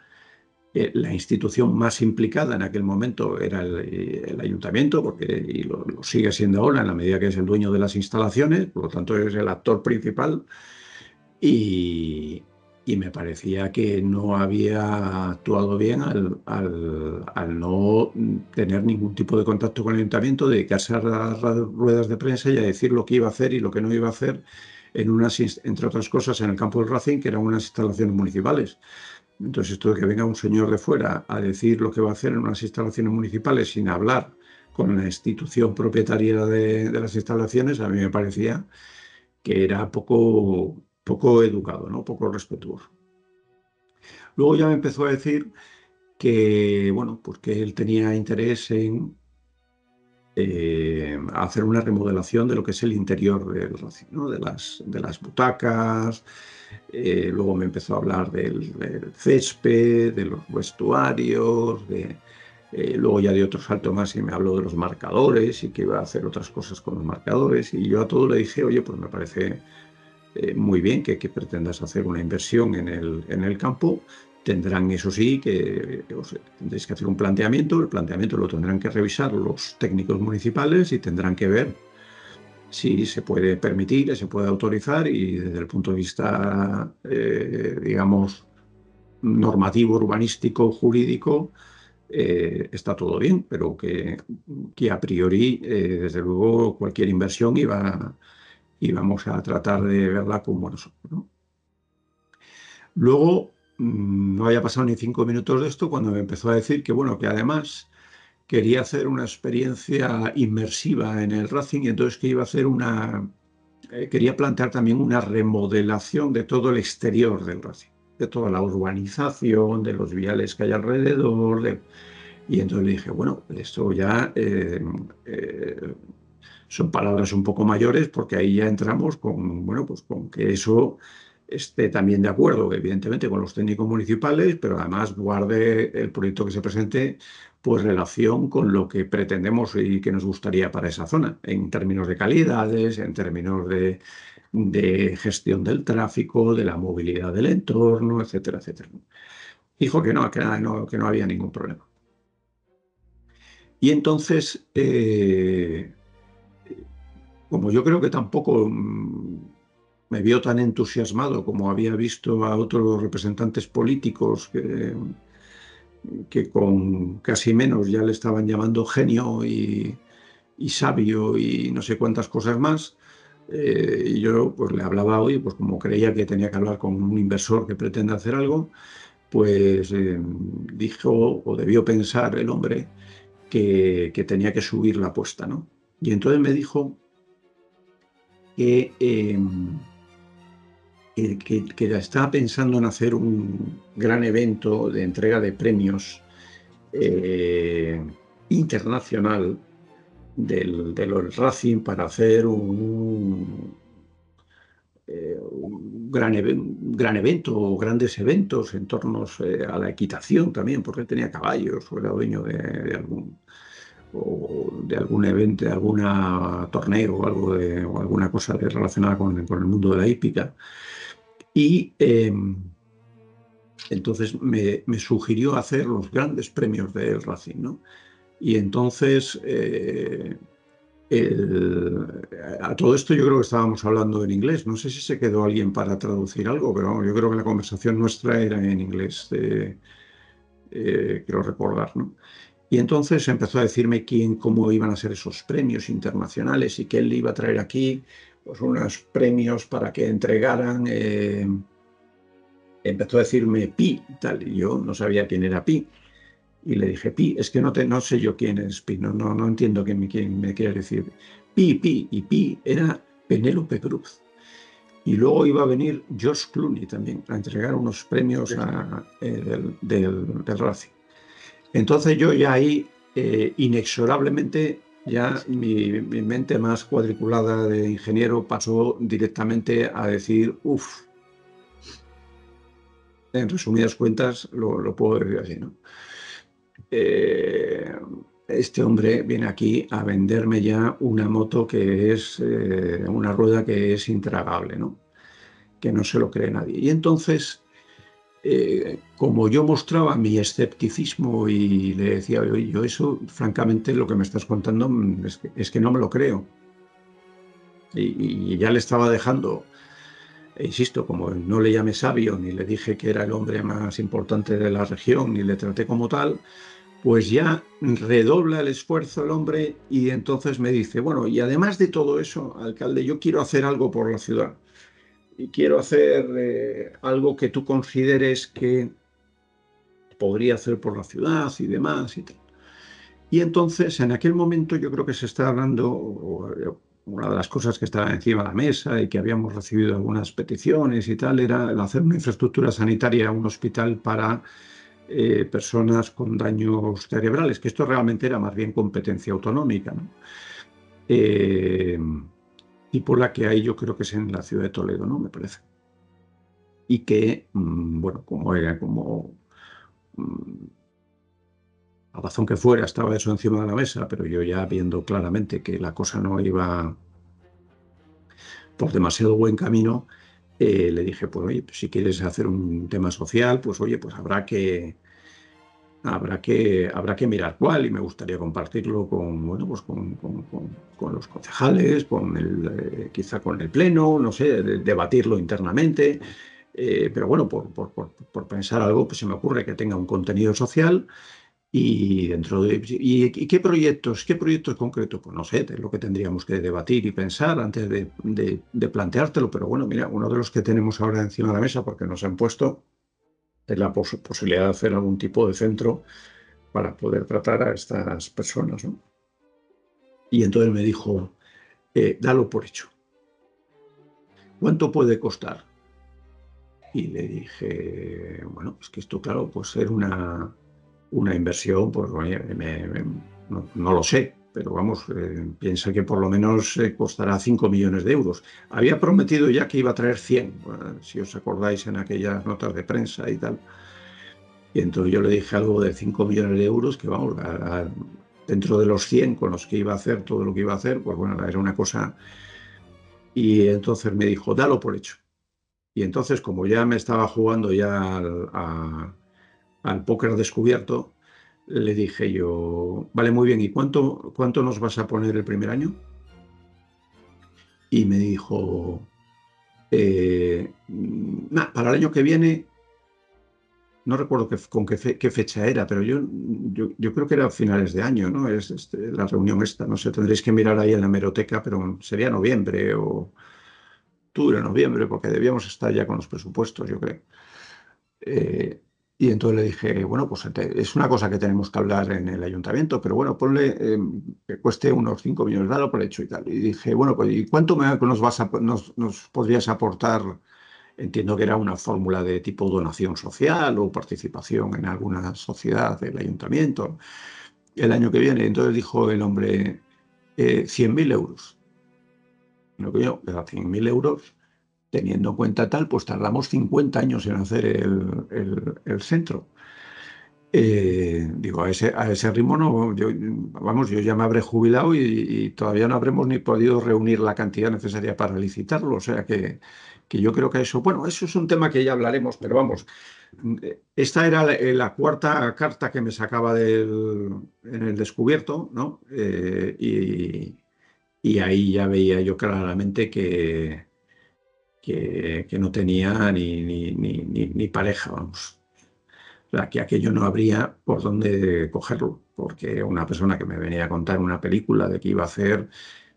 la institución más implicada en aquel momento era el ayuntamiento, y lo sigue siendo ahora, en la medida que es el dueño de las instalaciones, por lo tanto es el actor principal, y me parecía que no había actuado bien al no tener ningún tipo de contacto con el ayuntamiento, dedicarse a las ruedas de prensa y a decir lo que iba a hacer y lo que no iba a hacer entre otras cosas, en el campo del Racing, que eran unas instalaciones municipales. Entonces, esto de que venga un señor de fuera a decir lo que va a hacer en unas instalaciones municipales sin hablar con la institución propietaria de las instalaciones, a mí me parecía que era poco educado, ¿no? Poco respetuoso. Luego ya me empezó a decir que, bueno, pues que él tenía interés en hacer una remodelación de lo que es el interior del Racing, ¿no? de las butacas. Luego me empezó a hablar del césped, de los vestuarios, luego ya de otro salto más y me habló de los marcadores y que iba a hacer otras cosas con los marcadores. Y yo a todo le dije, oye, pues me parece muy bien que pretendas hacer una inversión en el campo. Tendrán, eso sí, tendréis que hacer un planteamiento. El planteamiento lo tendrán que revisar los técnicos municipales y tendrán que ver si se puede permitir, se puede autorizar, y desde el punto de vista, digamos, normativo, urbanístico, jurídico, está todo bien, pero que a priori, desde luego, cualquier inversión íbamos a tratar de verla con buenos ojos, ¿no? Luego, no había pasado ni 5 minutos de esto cuando me empezó a decir que, bueno, que además quería hacer una experiencia inmersiva en el Racing y entonces que iba a hacer quería plantear también una remodelación de todo el exterior del Racing, de toda la urbanización, de los viales que hay alrededor. Y entonces le dije, bueno, esto ya son palabras un poco mayores, porque ahí ya entramos con, bueno, pues con que eso esté también de acuerdo, evidentemente, con los técnicos municipales, pero además guarde el proyecto que se presente pues relación con lo que pretendemos y que nos gustaría para esa zona, en términos de calidades, en términos de gestión del tráfico, de la movilidad del entorno, etcétera, etcétera. Dijo que no había ningún problema. Y entonces, como yo creo que tampoco me vio tan entusiasmado como había visto a otros representantes políticos que con casi menos ya le estaban llamando genio y sabio y no sé cuántas cosas más, y yo pues le hablaba hoy, pues como creía que tenía que hablar con un inversor que pretende hacer algo, pues dijo o debió pensar el hombre que tenía que subir la apuesta, ¿no? Y entonces me dijo que estaba pensando en hacer un gran evento de entrega de premios internacional del Racing para hacer un gran evento o grandes eventos en torno a la equitación también, porque él tenía caballos o era dueño de algún evento, de algún torneo o o alguna cosa relacionada con el mundo de la hípica. Y entonces me sugirió hacer los grandes premios del Racing, ¿no? Y entonces a todo esto yo creo que estábamos hablando en inglés. No sé si se quedó alguien para traducir algo, pero vamos, yo creo que la conversación nuestra era en inglés, quiero recordar, ¿no? Y entonces empezó a decirme cómo iban a ser esos premios internacionales y que él iba a traer aquí pues unos premios para que entregaran. Empezó a decirme Pi y tal, y yo no sabía quién era Pi. Y le dije, Pi, es que no sé yo quién es Pi, no entiendo quién me quiere decir. Pi, y Pi era Penélope Cruz. Y luego iba a venir George Clooney también a entregar unos premios del Racing. Entonces yo ya ahí, inexorablemente, ya mi mente más cuadriculada de ingeniero pasó directamente a decir, uff. En resumidas cuentas, lo puedo decir así, ¿no? Este hombre viene aquí a venderme ya una moto que es una rueda que es intragable, ¿no? Que no se lo cree nadie. Y entonces, como yo mostraba mi escepticismo y le decía, oye, yo eso, francamente, lo que me estás contando es que no me lo creo. Y ya le estaba dejando, insisto, como no le llamé sabio, ni le dije que era el hombre más importante de la región, ni le traté como tal, pues ya redobla el esfuerzo el hombre y entonces me dice, bueno, y además de todo eso, alcalde, yo quiero hacer algo por la ciudad. Y quiero hacer algo que tú consideres que podría hacer por la ciudad y demás y tal. Y entonces, en aquel momento, yo creo que se está hablando, una de las cosas que estaba encima de la mesa y que habíamos recibido algunas peticiones y tal, era el hacer una infraestructura sanitaria, un hospital para personas con daños cerebrales, que esto realmente era más bien competencia autonómica, ¿no? Tipo la que hay, yo creo que es en la ciudad de Toledo, ¿no? Me parece. Y que, bueno, a razón que fuera, estaba eso encima de la mesa, pero yo ya viendo claramente que la cosa no iba por demasiado buen camino, le dije, pues oye, pues, si quieres hacer un tema social, pues oye, pues habrá que mirar cuál, y me gustaría compartirlo con, bueno, pues con los concejales, quizá con el pleno, no sé, debatirlo internamente, pero bueno, por pensar algo, pues se me ocurre que tenga un contenido social Y dentro de ¿y qué proyectos concretos? Pues no sé, es lo que tendríamos que debatir y pensar antes de planteártelo. Pero bueno, mira, uno de los que tenemos ahora encima de la mesa, porque nos han puesto, es la posibilidad de hacer algún tipo de centro para poder tratar a estas personas, ¿no? Y entonces me dijo, dalo por hecho. ¿Cuánto puede costar? Y le dije, bueno, es que esto, claro, pues ser una inversión, pues oye, no lo sé, pero vamos, piensa que por lo menos costará 5 millones de euros. Había prometido ya que iba a traer 100, si os acordáis en aquellas notas de prensa y tal. Y entonces yo le dije algo de 5 millones de euros, que vamos, dentro de los 100 con los que iba a hacer todo lo que iba a hacer, pues bueno, era una cosa. Y entonces me dijo, dalo por hecho. Y entonces, como ya me estaba jugando ya al póker descubierto, le dije yo, vale, muy bien, ¿y cuánto nos vas a poner el primer año? Y me dijo, para el año que viene, no recuerdo con qué fecha era, pero yo creo que era a finales de año, ¿no? Es la reunión esta, no sé, tendréis que mirar ahí en la hemeroteca, pero sería noviembre o octubre, noviembre, porque debíamos estar ya con los presupuestos, yo creo. Y entonces le dije, bueno, pues es una cosa que tenemos que hablar en el ayuntamiento, pero bueno, ponle que cueste unos 5 millones, dalo por hecho y tal. Y dije, bueno, pues ¿y cuánto nos podrías aportar? Entiendo que era una fórmula de tipo donación social o participación en alguna sociedad del ayuntamiento el año que viene. Entonces dijo el hombre, 100.000 euros. Lo que yo, 100.000 euros, teniendo en cuenta tal, pues tardamos 50 años en hacer el centro. Digo, a ese ritmo no, yo ya me habré jubilado y todavía no habremos ni podido reunir la cantidad necesaria para licitarlo. O sea que yo creo que eso es un tema que ya hablaremos, pero vamos, esta era la cuarta carta que me sacaba en el descubierto, ¿no? Y ahí ya veía yo claramente que no tenía ni pareja, vamos. O sea, que aquello no habría por dónde cogerlo, porque una persona que me venía a contar una película de que iba a hacer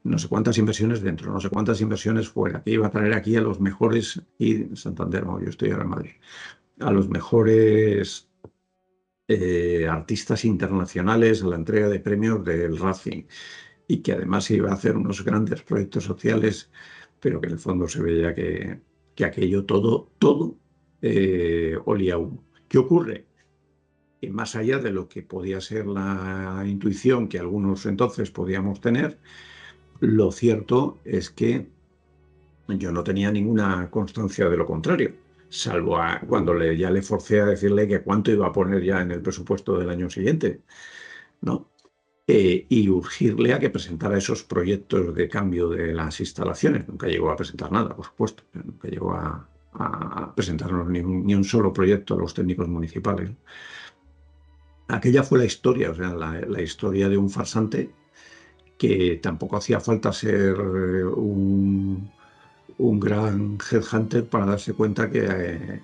no sé cuántas inversiones dentro, no sé cuántas inversiones fuera, que iba a traer aquí a los mejores, y en Santander, no, yo estoy ahora en Madrid, a los mejores artistas internacionales a la entrega de premios del Racing, y que además iba a hacer unos grandes proyectos sociales, pero que en el fondo se veía que aquello todo olía a humo. ¿Qué ocurre? Que más allá de lo que podía ser la intuición que algunos entonces podíamos tener, lo cierto es que yo no tenía ninguna constancia de lo contrario, salvo cuando ya le forcé a decirle que cuánto iba a poner ya en el presupuesto del año siguiente, ¿no? Y urgirle a que presentara esos proyectos de cambio de las instalaciones. Nunca llegó a presentar nada, por supuesto, nunca llegó a presentarnos ni un solo proyecto a los técnicos municipales. Aquella fue la historia, o sea, la historia de un farsante que tampoco hacía falta ser un gran headhunter para darse cuenta que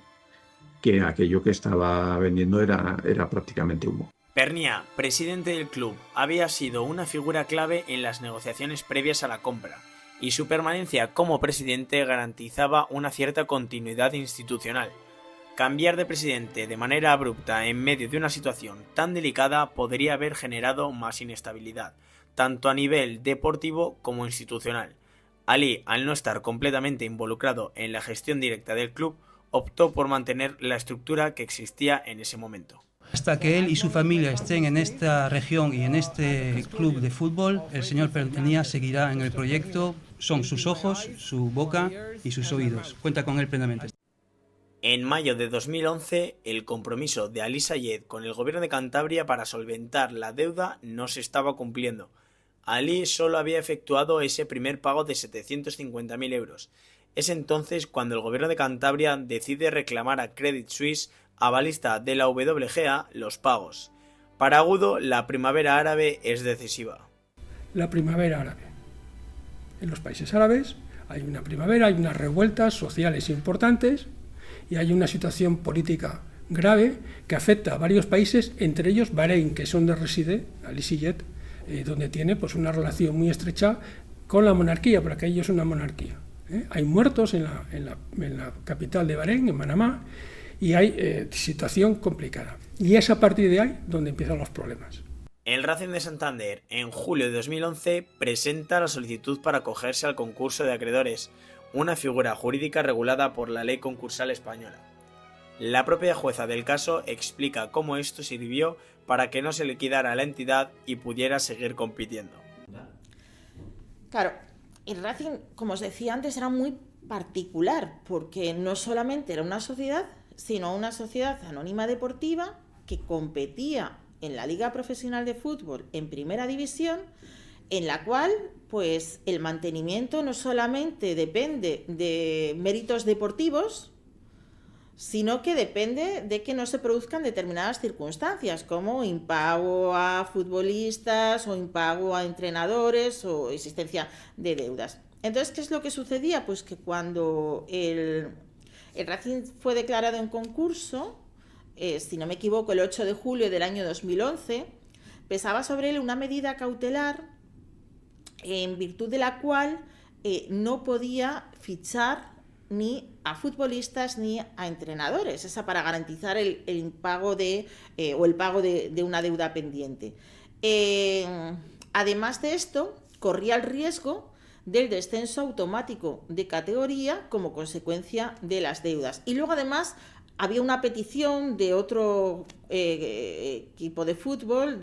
aquello que estaba vendiendo era prácticamente humo. Pernia, presidente del club, había sido una figura clave en las negociaciones previas a la compra, y su permanencia como presidente garantizaba una cierta continuidad institucional. Cambiar de presidente de manera abrupta en medio de una situación tan delicada podría haber generado más inestabilidad, tanto a nivel deportivo como institucional. Ali, al no estar completamente involucrado en la gestión directa del club, optó por mantener la estructura que existía en ese momento. Hasta que él y su familia estén en esta región y en este club de fútbol, el señor Pernia seguirá en el proyecto. Son sus ojos, su boca y sus oídos. Cuenta con él plenamente. En mayo de 2011, el compromiso de Ali Sayed con el gobierno de Cantabria para solventar la deuda no se estaba cumpliendo. Ali solo había efectuado ese primer pago de 750.000 euros. Es entonces cuando el gobierno de Cantabria decide reclamar a Credit Suisse, avalista de la WGA, los pagos. Para Agudo, la primavera árabe es decisiva. La primavera árabe. En los países árabes hay una primavera, hay unas revueltas sociales importantes y hay una situación política grave que afecta a varios países, entre ellos Bahrein, que es donde reside EasyJet, donde tiene pues una relación muy estrecha con la monarquía, porque aquello es una monarquía. Hay muertos en la capital de Bahrein, en Manamá, y hay situación complicada. Y es a partir de ahí donde empiezan los problemas. El Racing de Santander, en julio de 2011, presenta la solicitud para acogerse al concurso de acreedores, una figura jurídica regulada por la ley concursal española. La propia jueza del caso explica cómo esto sirvió para que no se liquidara la entidad y pudiera seguir compitiendo. Claro, el Racing, como os decía antes, era muy particular, porque no solamente era una sociedad, sino una sociedad anónima deportiva que competía en la Liga Profesional de Fútbol en Primera División, en la cual pues el mantenimiento no solamente depende de méritos deportivos, sino que depende de que no se produzcan determinadas circunstancias, como impago a futbolistas o impago a entrenadores o existencia de deudas. Entonces, ¿qué es lo que sucedía? Pues que cuando el Racing fue declarado en concurso, si no me equivoco, el 8 de julio del año 2011, pesaba sobre él una medida cautelar en virtud de la cual no podía fichar ni a futbolistas ni a entrenadores, esa para garantizar el impago o el pago de una deuda pendiente. Además de esto, corría el riesgo del descenso automático de categoría como consecuencia de las deudas. Y luego, además, había una petición de otro equipo de fútbol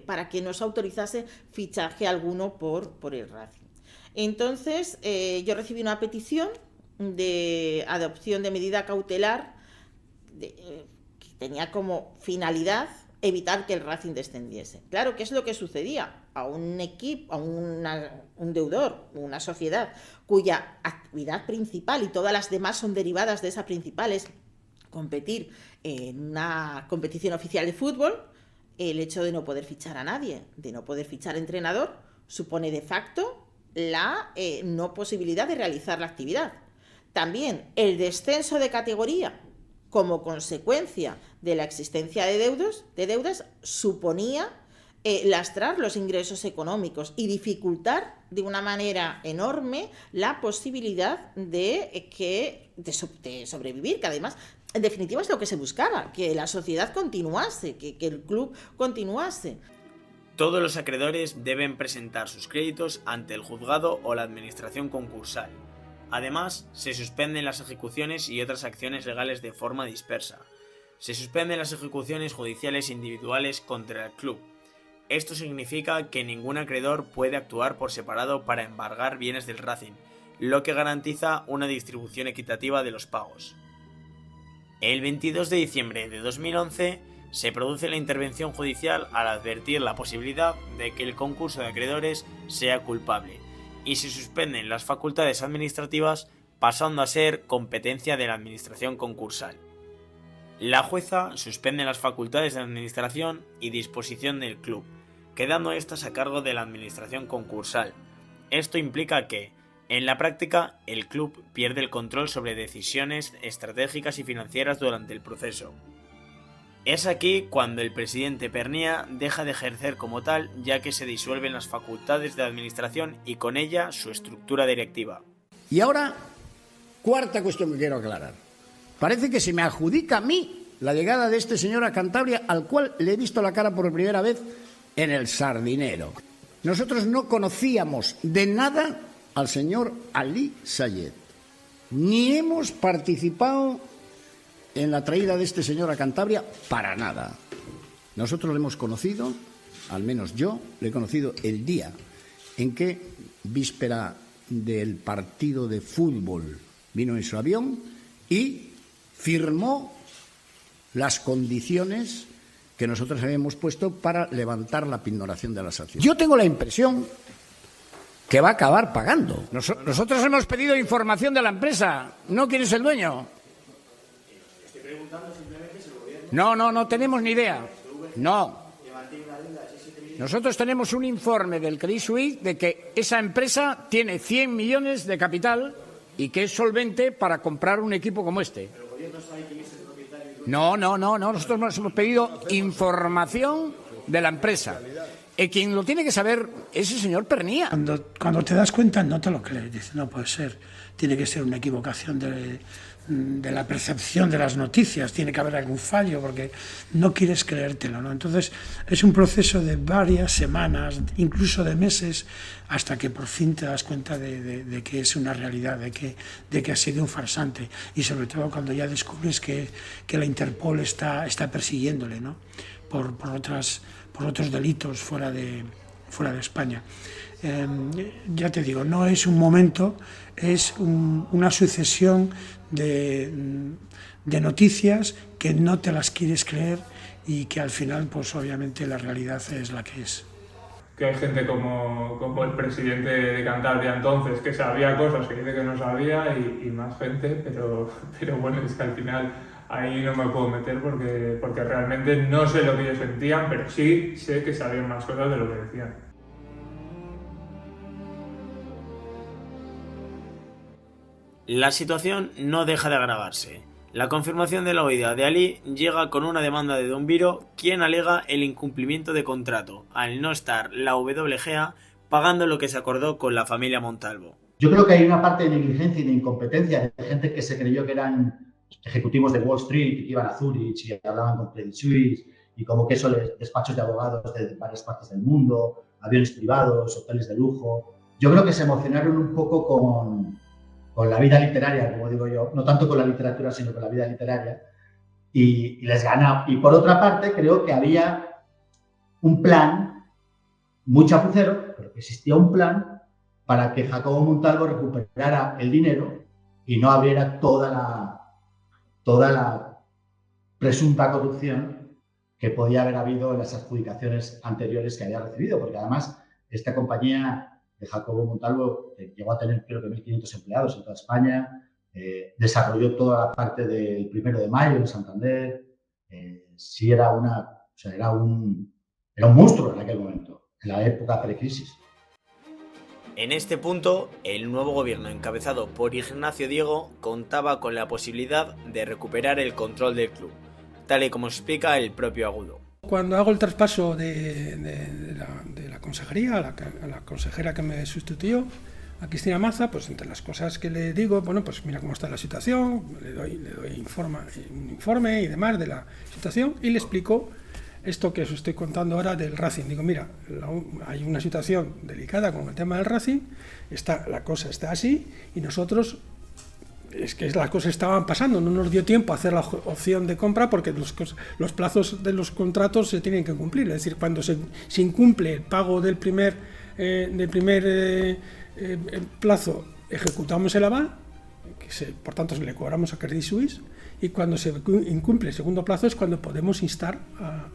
para que no se autorizase fichaje alguno por el Racing. Entonces, yo recibí una petición de adopción de medida cautelar que tenía como finalidad evitar que el Racing descendiese. Claro, ¿qué es lo que sucedía? A un equipo, a un deudor, una sociedad cuya actividad principal y todas las demás son derivadas de esa principal es competir en una competición oficial de fútbol, el hecho de no poder fichar a nadie, de no poder fichar entrenador, supone de facto la no posibilidad de realizar la actividad. También el descenso de categoría como consecuencia de la existencia de deudas suponía lastrar los ingresos económicos y dificultar de una manera enorme la posibilidad de sobrevivir, que además, en definitiva, es lo que se buscaba, que la sociedad continuase, que el club continuase. Todos los acreedores deben presentar sus créditos ante el juzgado o la administración concursal. Además, se suspenden las ejecuciones y otras acciones legales de forma dispersa. Se suspenden las ejecuciones judiciales individuales contra el club. Esto significa que ningún acreedor puede actuar por separado para embargar bienes del Racing, lo que garantiza una distribución equitativa de los pagos. El 22 de diciembre de 2011 se produce la intervención judicial al advertir la posibilidad de que el concurso de acreedores sea culpable y se suspenden las facultades administrativas, pasando a ser competencia de la administración concursal. La jueza suspende las facultades de administración y disposición del club, quedando estas a cargo de la administración concursal. Esto implica que, en la práctica, el club pierde el control sobre decisiones estratégicas y financieras durante el proceso. Es aquí cuando el presidente Pernía deja de ejercer como tal, ya que se disuelven las facultades de administración y con ella su estructura directiva. Y ahora, cuarta cuestión que quiero aclarar. Parece que se me adjudica a mí la llegada de este señor a Cantabria, al cual le he visto la cara por primera vez en el Sardinero. Nosotros no conocíamos de nada al señor Ali Sayed, ni hemos participado en la traída de este señor a Cantabria para nada. Nosotros le hemos conocido, al menos yo le he conocido el día en que, víspera del partido de fútbol, vino en su avión y firmó las condiciones que nosotros habíamos puesto para levantar la pignoración de la sanción. Yo tengo la impresión que va a acabar pagando. Nosotros hemos pedido información de la empresa. ¿No quién es el dueño? No tenemos ni idea. No. Nosotros tenemos un informe del Credit Suisse de que esa empresa tiene 100 millones de capital y que es solvente para comprar un equipo como este. No, nosotros nos hemos pedido información de la empresa. Quien lo tiene que saber es el señor Pernía. Cuando te das cuenta no te lo crees, dices, no puede ser, tiene que ser una equivocación de la percepción de las noticias, tiene que haber algún fallo porque no quieres creértelo, ¿no? Entonces es un proceso de varias semanas, incluso de meses, hasta que por fin te das cuenta de que es una realidad, de que ha sido un farsante, y sobre todo cuando ya descubres que la Interpol está persiguiéndole, ¿no? por otros delitos fuera de España. Ya te digo, no es un momento, es una sucesión de noticias que no te las quieres creer y que al final, pues obviamente la realidad es la que es. Que hay gente como el presidente de Cantabria entonces, que sabía cosas que dice que no sabía, y más gente, pero bueno, es que al final ahí no me puedo meter porque realmente no sé lo que ellos sentían, pero sí sé que sabían más cosas de lo que decían. La situación no deja de agravarse. La confirmación de la huida de Ali llega con una demanda de Don Viro, quien alega el incumplimiento de contrato, al no estar la WGA pagando lo que se acordó con la familia Montalvo. Yo creo que hay una parte de negligencia y de incompetencia de gente que se creyó que eran ejecutivos de Wall Street, que iban a Zurich y hablaban con Credit Suisse, y como que eso, despachos de abogados de varias partes del mundo, aviones privados, hoteles de lujo. Yo creo que se emocionaron un poco con la vida literaria, como digo yo, no tanto con la literatura, sino con la vida literaria, y les ganaba. Y por otra parte, creo que había un plan muy chapucero, pero que existía un plan para que Jacobo Montalvo recuperara el dinero y no abriera toda la presunta corrupción que podía haber habido en las adjudicaciones anteriores que había recibido, porque además esta compañía de Jacobo Montalvo llegó a tener creo que 1.500 empleados en toda España, desarrolló toda la parte del 1 de mayo en Santander, sí era un monstruo en aquel momento, en la época precrisis. En este punto, el nuevo gobierno encabezado por Ignacio Diego contaba con la posibilidad de recuperar el control del club, tal y como explica el propio Agudo. Cuando hago el traspaso de la consejería a la consejera que me sustituyó, a Cristina Maza, pues entre las cosas que le digo, bueno, pues mira cómo está la situación, le doy un informe y demás de la situación y le explico esto que os estoy contando ahora del Racing. Digo, mira, hay una situación delicada con el tema del Racing, la cosa está así y nosotros... Es que las cosas estaban pasando, no nos dio tiempo a hacer la opción de compra porque los plazos de los contratos se tienen que cumplir. Es decir, cuando se incumple el pago del primer plazo, ejecutamos el aval, por tanto le cobramos a Credit Suisse, y cuando se incumple el segundo plazo es cuando podemos instar a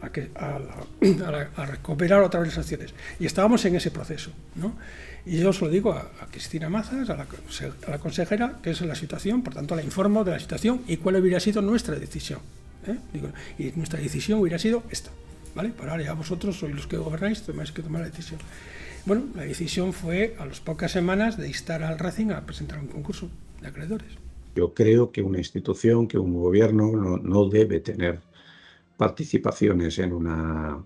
recuperar otra vez las acciones. Y estábamos en ese proceso, ¿no? Y yo os lo digo a Cristina Mazas, a la consejera, que es la situación, por tanto la informo de la situación y cuál hubiera sido nuestra decisión. Y nuestra decisión hubiera sido esta, ¿vale? Pero ahora ya vosotros sois los que gobernáis, tenéis que tomar la decisión. Bueno, la decisión fue a las pocas semanas de instar al Racing a presentar un concurso de acreedores. Yo creo que una institución, que un gobierno no debe tener participaciones en una...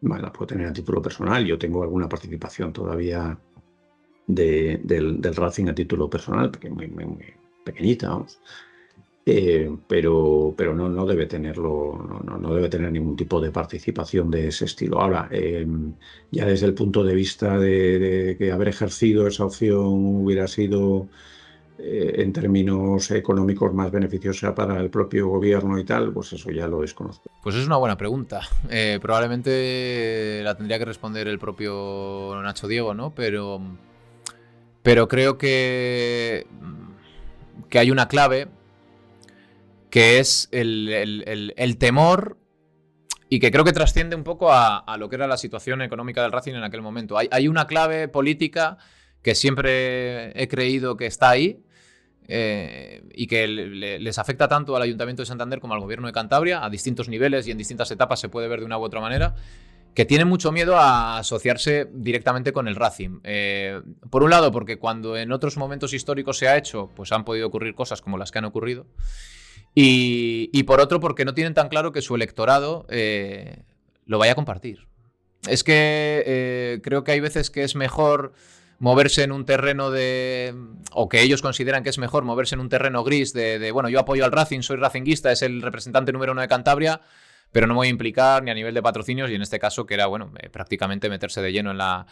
Bueno, la puedo tener a título personal, yo tengo alguna participación todavía del Racing a título personal, muy pequeñita, vamos. Pero no debe tenerlo, no debe tener ningún tipo de participación de ese estilo. Ahora, ya desde el punto de vista de que haber ejercido esa opción hubiera sido en términos económicos más beneficiosa para el propio gobierno y tal, pues eso ya lo desconozco. Pues es una buena pregunta. Probablemente la tendría que responder el propio Nacho Diego, ¿no? Pero creo que hay una clave que es el temor, y que creo que trasciende un poco a lo que era la situación económica del Racing en aquel momento. Hay una clave política que siempre he creído que está ahí, y que les afecta tanto al Ayuntamiento de Santander como al Gobierno de Cantabria, a distintos niveles y en distintas etapas se puede ver de una u otra manera, que tienen mucho miedo a asociarse directamente con el Racing. Por un lado, porque cuando en otros momentos históricos se ha hecho, pues han podido ocurrir cosas como las que han ocurrido. Y por otro, porque no tienen tan claro que su electorado lo vaya a compartir. Es que creo que hay veces que es mejor moverse en un terreno o que ellos consideran que es mejor moverse en un terreno gris bueno, yo apoyo al Racing, soy racinguista, es el representante número 1 de Cantabria, pero no me voy a implicar ni a nivel de patrocinios, y en este caso que era, bueno, prácticamente meterse de lleno en la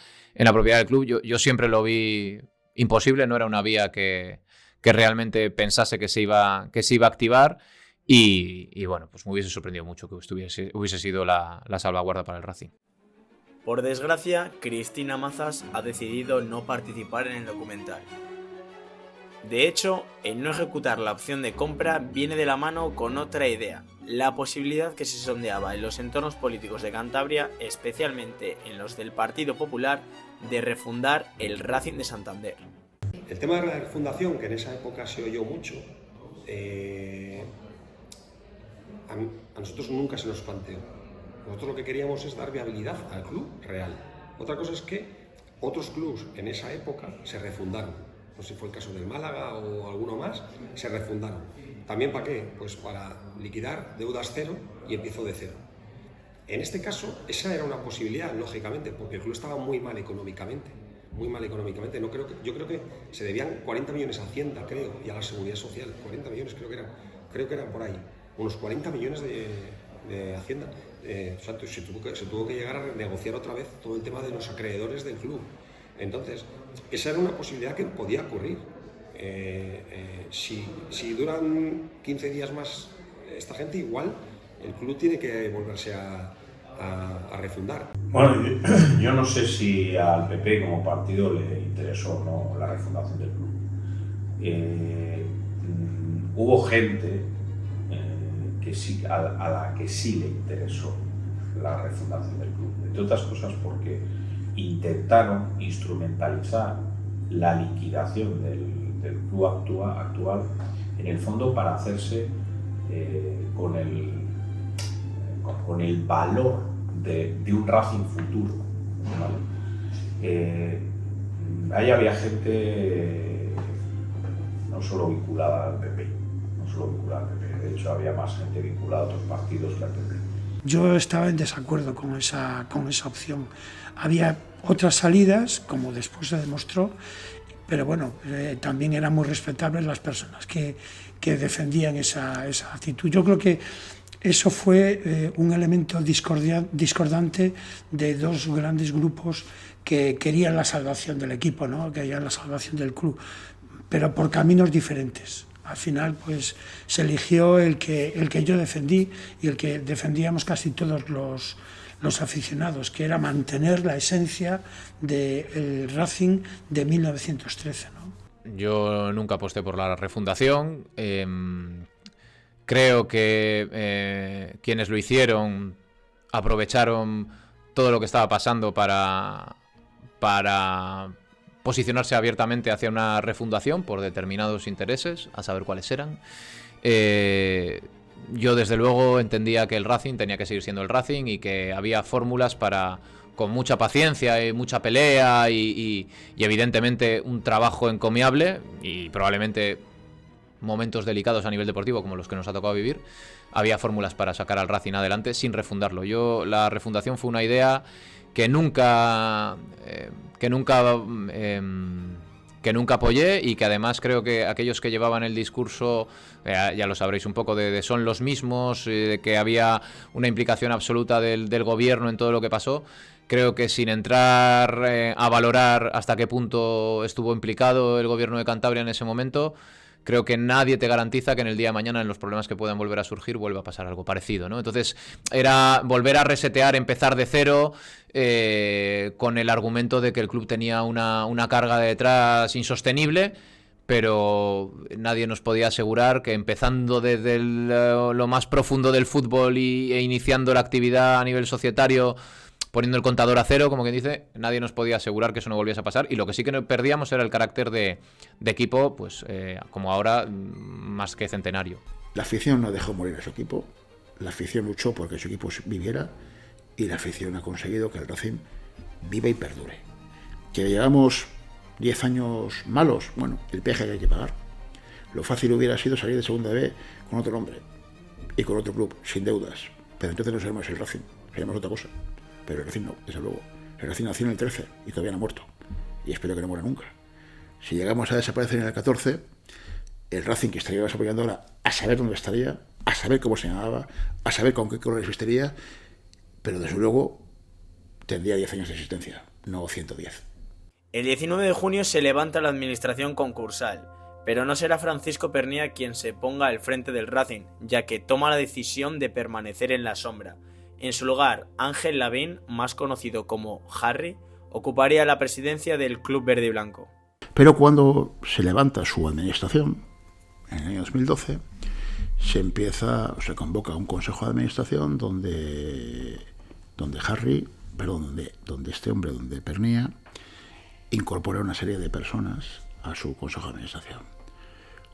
propiedad del club. Yo siempre lo vi imposible, no era una vía que realmente pensase que se iba a activar, y bueno, pues me hubiese sorprendido mucho que hubiese sido la salvaguarda para el Racing. Por desgracia, Cristina Mazas ha decidido no participar en el documental. De hecho, el no ejecutar la opción de compra viene de la mano con otra idea, la posibilidad que se sondeaba en los entornos políticos de Cantabria, especialmente en los del Partido Popular, de refundar el Racing de Santander. El tema de la refundación, que en esa época se oyó mucho, a nosotros nunca se nos planteó. Nosotros lo que queríamos es dar viabilidad al club real. Otra cosa es que otros clubes en esa época se refundaron. No sé si fue el caso del Málaga o alguno más, se refundaron. ¿También para qué? Pues para liquidar deudas cero y empiezo de cero. En este caso, esa era una posibilidad, lógicamente, porque el club estaba muy mal económicamente. Muy mal económicamente. Yo creo que se debían 40 millones a Hacienda, creo, y a la Seguridad Social. 40 millones creo que eran por ahí. Unos 40 millones de Hacienda. O sea, se tuvo que llegar a renegociar otra vez todo el tema de los acreedores del club. Entonces, esa era una posibilidad que podía ocurrir. Si duran 15 días más esta gente, igual el club tiene que volverse a refundar. Bueno, yo no sé si al PP como partido le interesó o no la refundación del club. Hubo gente a la que sí le interesó la refundación del club, entre otras cosas porque intentaron instrumentalizar la liquidación del club actual en el fondo para hacerse con el valor de un Racing futuro, ¿vale? Ahí había gente no solo vinculada al PP, de hecho había más gente vinculada a otros partidos que al PP. Yo estaba en desacuerdo con esa opción. Había otras salidas, como después se demostró, pero bueno, también eran muy respetables las personas que defendían esa actitud. Yo creo que eso fue un elemento discordante de dos grandes grupos que querían la salvación del equipo, ¿no? Que querían la salvación del club, pero por caminos diferentes. Al final, pues, se eligió el que yo defendí y el que defendíamos casi todos los aficionados, que era mantener la esencia del Racing de 1913, ¿no? Yo nunca aposté por la refundación. Creo que quienes lo hicieron aprovecharon todo lo que estaba pasando para posicionarse abiertamente hacia una refundación por determinados intereses, a saber cuáles eran. Yo desde luego entendía que el Racing tenía que seguir siendo el Racing y que había fórmulas para, con mucha paciencia y mucha pelea y evidentemente un trabajo encomiable y probablemente momentos delicados a nivel deportivo como los que nos ha tocado vivir, había fórmulas para sacar al Racing adelante sin refundarlo. La refundación fue una idea que nunca apoyé y que además creo que aquellos que llevaban el discurso, ya lo sabréis un poco, de son los mismos, de que había una implicación absoluta del gobierno en todo lo que pasó. Creo que sin entrar a valorar hasta qué punto estuvo implicado el gobierno de Cantabria en ese momento, creo que nadie te garantiza que en el día de mañana, en los problemas que puedan volver a surgir, vuelva a pasar algo parecido, ¿no? Entonces, era volver a resetear, empezar de cero, con el argumento de que el club tenía una carga detrás insostenible, pero nadie nos podía asegurar que empezando desde lo más profundo del fútbol e iniciando la actividad a nivel societario, poniendo el contador a cero, como quien dice, nadie nos podía asegurar que eso no volviese a pasar, y lo que sí que perdíamos era el carácter de equipo, pues como ahora, más que centenario. La afición no dejó morir a su equipo, la afición luchó porque su equipo viviera, y la afición ha conseguido que el Racing viva y perdure. Que llevamos 10 años malos, bueno, el peaje que hay que pagar. Lo fácil hubiera sido salir de segunda B con otro nombre y con otro club, sin deudas. Pero entonces no seríamos el Racing, seríamos otra cosa. Pero el Racing no, desde luego. El Racing nació en el 13 y todavía no ha muerto. Y espero que no muera nunca. Si llegamos a desaparecer en el 14, el Racing que estaría apoyando ahora, a saber dónde estaría, a saber cómo se llamaba, a saber con qué colores vestiría, pero desde luego tendría 10 años de existencia, no 110. El 19 de junio se levanta la administración concursal, pero no será Francisco Pernía quien se ponga al frente del Racing, ya que toma la decisión de permanecer en la sombra. En su lugar, Ángel Lavín, más conocido como Harry, ocuparía la presidencia del Club Verde y Blanco. Pero cuando se levanta su administración, en el año 2012, se convoca un consejo de administración donde Pernía incorpora una serie de personas a su consejo de administración.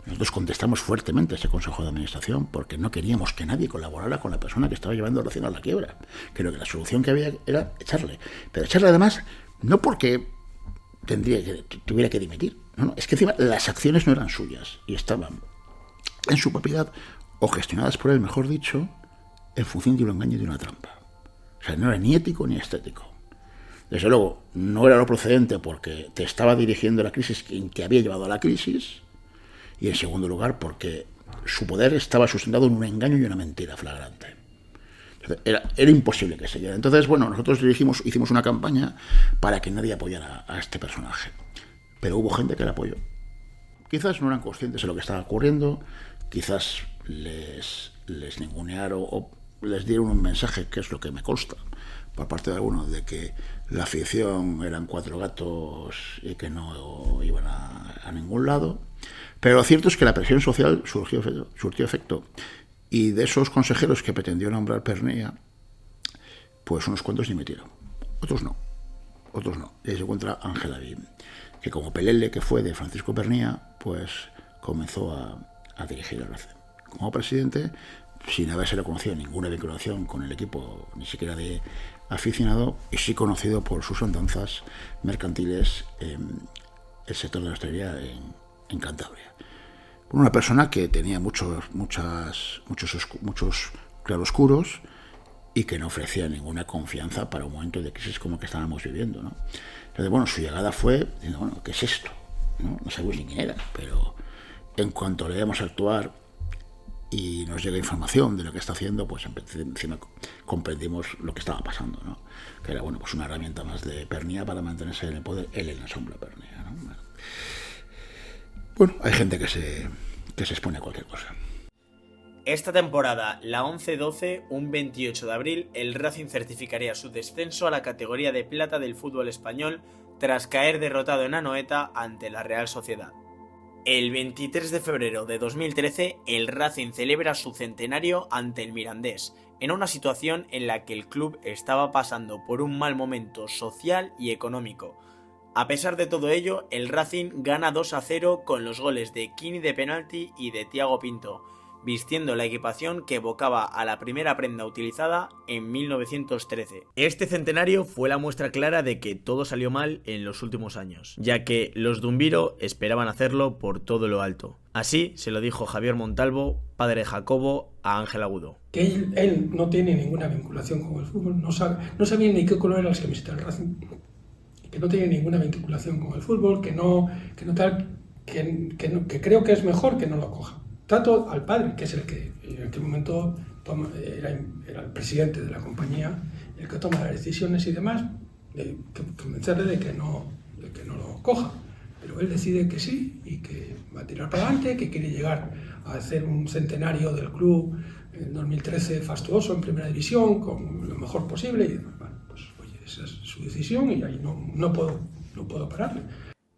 Nosotros contestamos fuertemente a ese consejo de administración porque no queríamos que nadie colaborara con la persona que estaba llevando el Racing a la quiebra. Creo que la solución que había era echarle. Pero echarle además, no porque tuviera que dimitir. No, es que encima las acciones no eran suyas y estaban en su propiedad o gestionadas por él, mejor dicho, en función de un engaño y de una trampa. O sea, no era ni ético ni estético. Desde luego, no era lo procedente porque te estaba dirigiendo la crisis quien te había llevado a la crisis, y en segundo lugar porque su poder estaba sustentado en un engaño y una mentira flagrante. Era imposible que se diera. Entonces, bueno, nosotros hicimos una campaña para que nadie apoyara a este personaje. Pero hubo gente que le apoyó. Quizás no eran conscientes de lo que estaba ocurriendo, quizás les ningunearon o les dieron un mensaje, que es lo que me consta, por parte de algunos, de que la afición eran 4 gatos y que no iban a ningún lado. Pero lo cierto es que la presión social surtió efecto. Y de esos consejeros que pretendió nombrar Pernía, pues unos cuantos dimitieron. Otros no. Y ahí se encuentra Ángel Lavín, que como pelele que fue de Francisco Pernía, pues comenzó a dirigir el Racing. Como presidente, sin haberse reconocido ninguna vinculación con el equipo, ni siquiera de aficionado, y sí conocido por sus andanzas mercantiles en el sector de la hostelería en Cantabria. Una persona que tenía muchos claroscuros y que no ofrecía ninguna confianza para un momento de crisis como el que estábamos viviendo, ¿no? Entonces, bueno, su llegada fue diciendo, bueno, ¿qué es esto? No sabemos ni quién era, pero en cuanto le vemos actuar y nos llega información de lo que está haciendo, pues encima comprendimos lo que estaba pasando, ¿no? Que era, bueno, pues una herramienta más de Pernía para mantenerse en el poder, él en la sombra Pernía, ¿no? Bueno, hay gente que se expone a cualquier cosa. Esta temporada, la 11-12, un 28 de abril, el Racing certificaría su descenso a la categoría de plata del fútbol español tras caer derrotado en Anoeta ante la Real Sociedad. El 23 de febrero de 2013, el Racing celebra su centenario ante el Mirandés, en una situación en la que el club estaba pasando por un mal momento social y económico. A pesar de todo ello, el Racing gana 2-0 con los goles de Quini de penalti y de Thiago Pinto, vistiendo la equipación que evocaba a la primera prenda utilizada en 1913. Este centenario fue la muestra clara de que todo salió mal en los últimos años, ya que los Dumbiro esperaban hacerlo por todo lo alto. Así se lo dijo Javier Montalvo, padre de Jacobo, a Ángel Agudo. Que él no tiene ninguna vinculación con el fútbol, no sabía ni qué color eran las camisetas del Racing, que no tiene ninguna vinculación con el fútbol, que creo que es mejor que no lo coja. Tanto al padre, que es el que en aquel momento era el presidente de la compañía, el que toma las decisiones y demás, de convencerle de que no lo coja. Pero él decide que sí y que va a tirar para adelante, que quiere llegar a hacer un centenario del club en 2013 fastuoso en primera división, con lo mejor posible. Y demás. Bueno, pues oye, esa es su decisión y ahí no puedo pararle.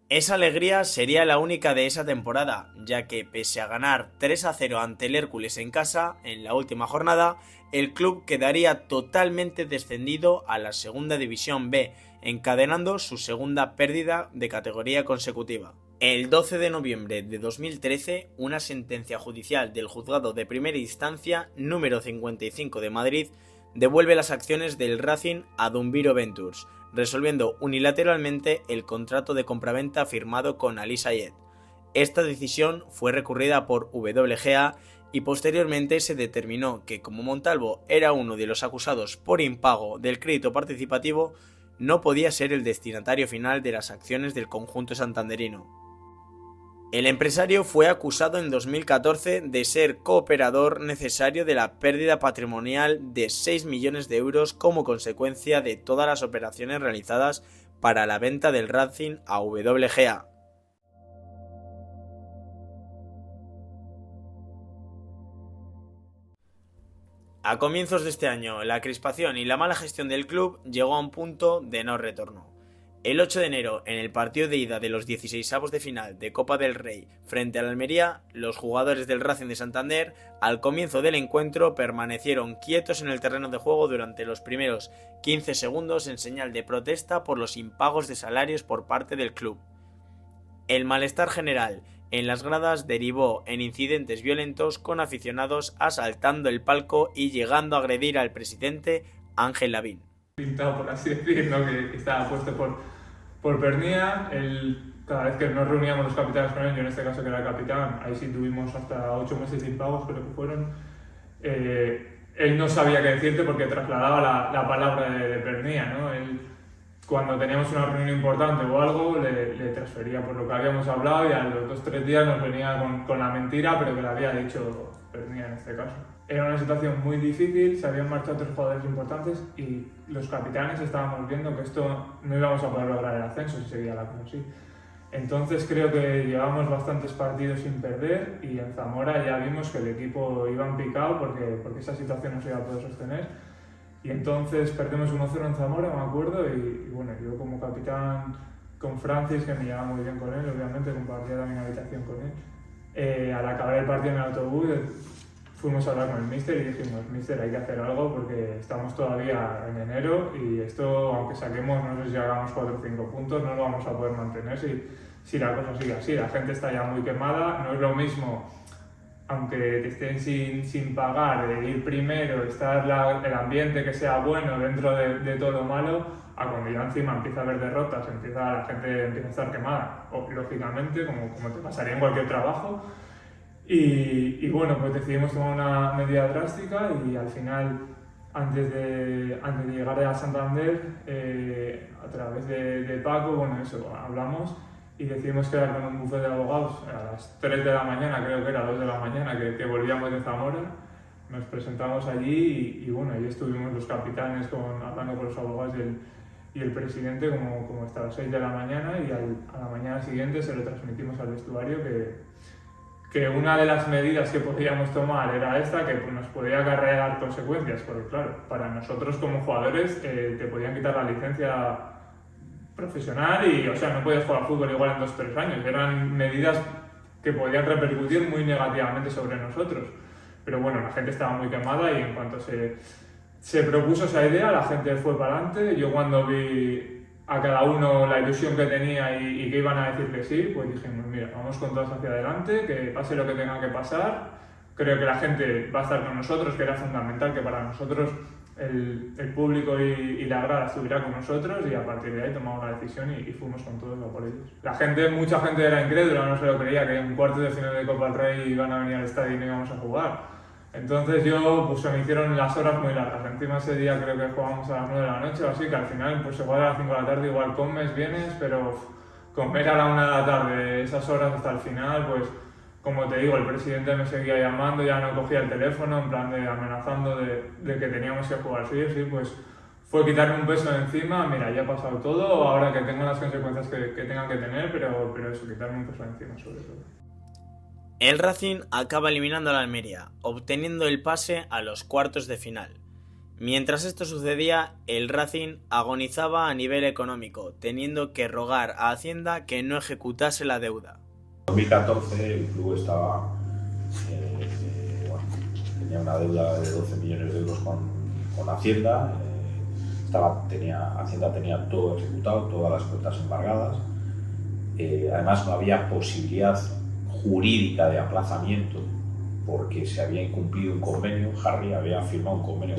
Esa alegría sería la única de esa temporada, ya que pese a ganar 3-0 ante el Hércules en casa, en la última jornada, el club quedaría totalmente descendido a la Segunda División B, encadenando su segunda pérdida de categoría consecutiva. El 12 de noviembre de 2013, una sentencia judicial del Juzgado de Primera Instancia número 55 de Madrid devuelve las acciones del Racing a Dumbiro Ventures, resolviendo unilateralmente el contrato de compraventa firmado con Ali Sayed. Esta decisión fue recurrida por WGA y posteriormente se determinó que como Montalvo era uno de los acusados por impago del crédito participativo, no podía ser el destinatario final de las acciones del conjunto santanderino. El empresario fue acusado en 2014 de ser cooperador necesario de la pérdida patrimonial de 6 millones de euros como consecuencia de todas las operaciones realizadas para la venta del Racing a WGA. A comienzos de este año, la crispación y la mala gestión del club llegó a un punto de no retorno. El 8 de enero, en el partido de ida de los 16avos de final de Copa del Rey frente al Almería, los jugadores del Racing de Santander, al comienzo del encuentro, permanecieron quietos en el terreno de juego durante los primeros 15 segundos en señal de protesta por los impagos de salarios por parte del club. El malestar general en las gradas derivó en incidentes violentos con aficionados asaltando el palco y llegando a agredir al presidente Ángel Lavín. Pintado, por así decirlo, que estaba puesto por Pernía. Cada vez que nos reuníamos los capitanes con él, yo en este caso que era el capitán, ahí sí tuvimos hasta 8 meses sin pagos, creo que fueron. Él no sabía qué decirte porque trasladaba la palabra de Pernía, ¿no? Él, cuando teníamos una reunión importante o algo, le transfería por lo que habíamos hablado y a los 2-3 días nos venía con la mentira, pero que le había dicho Pernía en este caso. Era una situación muy difícil, se habían marchado 3 jugadores importantes y los capitanes estábamos viendo que esto no íbamos a poder lograr el ascenso si seguía la cosa así. Entonces creo que llevamos bastantes partidos sin perder y en Zamora ya vimos que el equipo iba en picado porque esa situación no se iba a poder sostener. Y entonces perdemos 1-0 en Zamora, me acuerdo, y bueno, yo como capitán con Francis, que me llevaba muy bien con él, obviamente compartía también habitación con él, al acabar el partido en el autobús fuimos a hablar con el míster y dijimos, míster, hay que hacer algo porque estamos todavía en enero y esto, aunque saquemos, no sé si hagamos 4 o 5 puntos, no lo vamos a poder mantener si la cosa sigue así. La gente está ya muy quemada, no es lo mismo, aunque te estén sin pagar, de ir primero, estar el ambiente que sea bueno dentro de todo lo malo, a cuando ya encima empieza a haber derrotas, la gente empieza a estar quemada, o, lógicamente, como te pasaría en cualquier trabajo. Y bueno, pues decidimos tomar una medida drástica y al final, antes de llegar a Santander, a través de Paco, bueno, eso, hablamos y decidimos quedar con un bufete de abogados a las 3 de la mañana, creo que era 2 de la mañana, que volvíamos de Zamora. Nos presentamos allí y bueno, ahí estuvimos los capitanes hablando con los abogados y el presidente como hasta las 6 de la mañana y a la mañana siguiente se lo transmitimos al vestuario que una de las medidas que podíamos tomar era esta, que nos podía acarrear consecuencias, porque claro, para nosotros como jugadores te podían quitar la licencia profesional y, o sea, no podías jugar al fútbol igual en 2-3 años. Eran medidas que podían repercutir muy negativamente sobre nosotros. Pero bueno, la gente estaba muy quemada y en cuanto se propuso esa idea, la gente fue para adelante. Yo cuando vi a cada uno la ilusión que tenía y que iban a decir que sí, pues dijimos, mira, vamos con todos hacia adelante, que pase lo que tenga que pasar. Creo que la gente va a estar con nosotros, que era fundamental que para nosotros el público y la grada estuviera con nosotros y a partir de ahí tomamos una decisión y fuimos con todos a por ellos. Mucha gente era incrédula, no se lo creía, que en un cuarto de final de Copa del Rey iban a venir al estadio y no íbamos a jugar. Entonces pues se me hicieron las horas muy largas. Encima ese día creo que jugábamos a las 9 de la noche o así, que al final pues igual a las 5 de la tarde igual comes, vienes, pero comer a la 1 de la tarde esas horas hasta el final, pues como te digo, el presidente me seguía llamando, ya no cogía el teléfono, en plan de amenazando de que teníamos que jugar. Sí, pues fue quitarme un peso de encima, mira, ya ha pasado todo, ahora que tengo las consecuencias que tengan que tener, pero eso, quitarme un peso de encima sobre todo. El Racing acaba eliminando al Almería, obteniendo el pase a los cuartos de final. Mientras esto sucedía, el Racing agonizaba a nivel económico, teniendo que rogar a Hacienda que no ejecutase la deuda. En 2014 el club estaba, tenía una deuda de 12 millones de euros con Hacienda. Hacienda tenía todo ejecutado, todas las cuentas embargadas. Además no había posibilidad jurídica de aplazamiento porque se había incumplido un convenio. Harry había firmado un convenio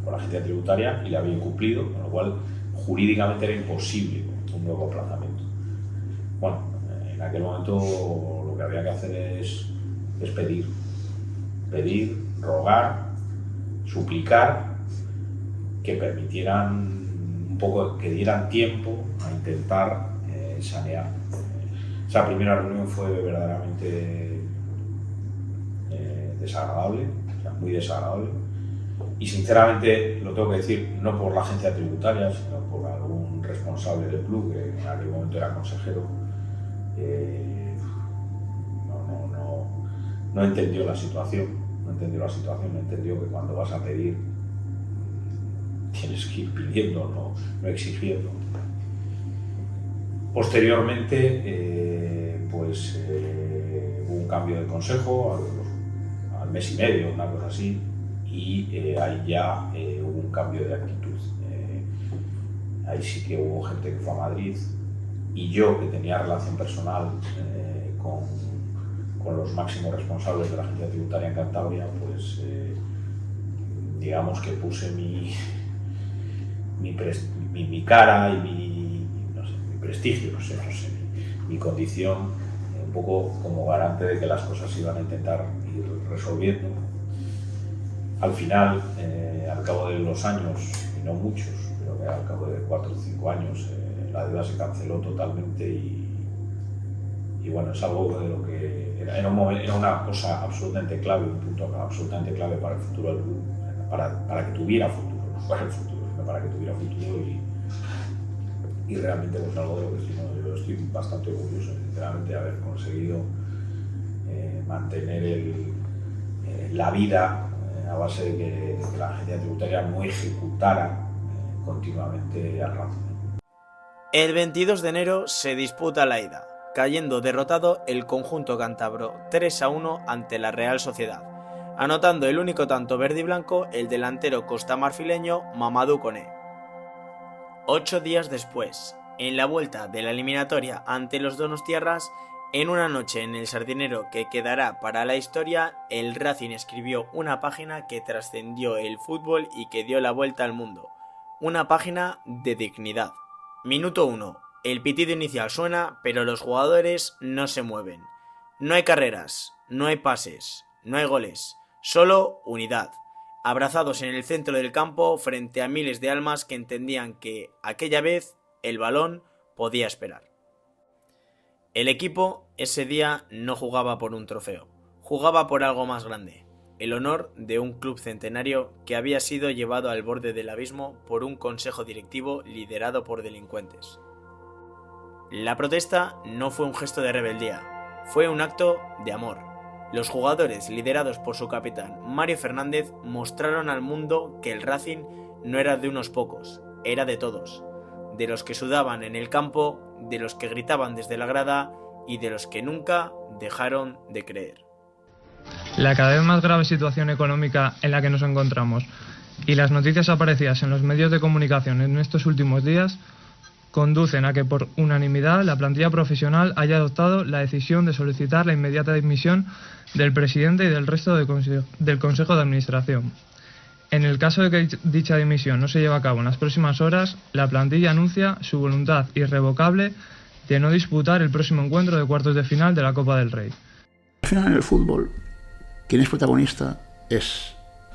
con la agencia tributaria y le había incumplido, con lo cual jurídicamente era imposible un nuevo aplazamiento. Bueno, en aquel momento lo que había que hacer es pedir, rogar, suplicar que permitieran un poco, que dieran tiempo a intentar sanear. Esa primera reunión fue verdaderamente desagradable, o sea, muy desagradable, y sinceramente lo tengo que decir, no por la agencia tributaria, sino por algún responsable del club, que en aquel momento era consejero, no entendió la situación, no entendió que cuando vas a pedir tienes que ir pidiendo, no exigiendo. Posteriormente, hubo un cambio de consejo al mes y medio, una cosa así, y ahí ya hubo un cambio de actitud. Ahí sí que hubo gente que fue a Madrid, y yo, que tenía relación personal con los máximos responsables de la agencia tributaria en Cantabria, pues digamos que puse mi cara y mi prestigio, mi condición, un poco como garante de que las cosas se iban a intentar ir resolviendo. Al final, al cabo de los años, y no muchos, pero que al cabo de 4 o 5 años, la deuda se canceló totalmente y bueno, es algo de lo que era una cosa absolutamente clave, un punto absolutamente clave para el futuro del club, para que tuviera futuro, no para el futuro, sino para que tuviera futuro, y realmente pues algo de lo que yo estoy bastante orgulloso, sinceramente, de haber conseguido mantener la vida a base de que la agencia tributaria no ejecutara continuamente al Racing. El 22 de enero se disputa la ida, cayendo derrotado el conjunto cántabro 3-1 ante la Real Sociedad, anotando el único tanto verde y blanco el delantero costamarfileño Mamadou Koné. 8 días después, en la vuelta de la eliminatoria ante los donostiarras, en una noche en el Sardinero que quedará para la historia, el Racing escribió una página que trascendió el fútbol y que dio la vuelta al mundo. Una página de dignidad. Minuto 1. El pitido inicial suena, pero los jugadores no se mueven. No hay carreras, no hay pases, no hay goles, solo unidad. Abrazados en el centro del campo frente a miles de almas que entendían que, aquella vez, el balón podía esperar. El equipo ese día no jugaba por un trofeo, jugaba por algo más grande, el honor de un club centenario que había sido llevado al borde del abismo por un consejo directivo liderado por delincuentes. La protesta no fue un gesto de rebeldía, fue un acto de amor. Los jugadores, liderados por su capitán Mario Fernández, mostraron al mundo que el Racing no era de unos pocos, era de todos, de los que sudaban en el campo, de los que gritaban desde la grada y de los que nunca dejaron de creer. La cada vez más grave situación económica en la que nos encontramos y las noticias aparecidas en los medios de comunicación en estos últimos días conducen a que por unanimidad la plantilla profesional haya adoptado la decisión de solicitar la inmediata dimisión del presidente y del resto del Consejo de Administración. En el caso de que dicha dimisión no se lleve a cabo en las próximas horas, la plantilla anuncia su voluntad irrevocable de no disputar el próximo encuentro de cuartos de final de la Copa del Rey. Al final, en el fútbol, quien es protagonista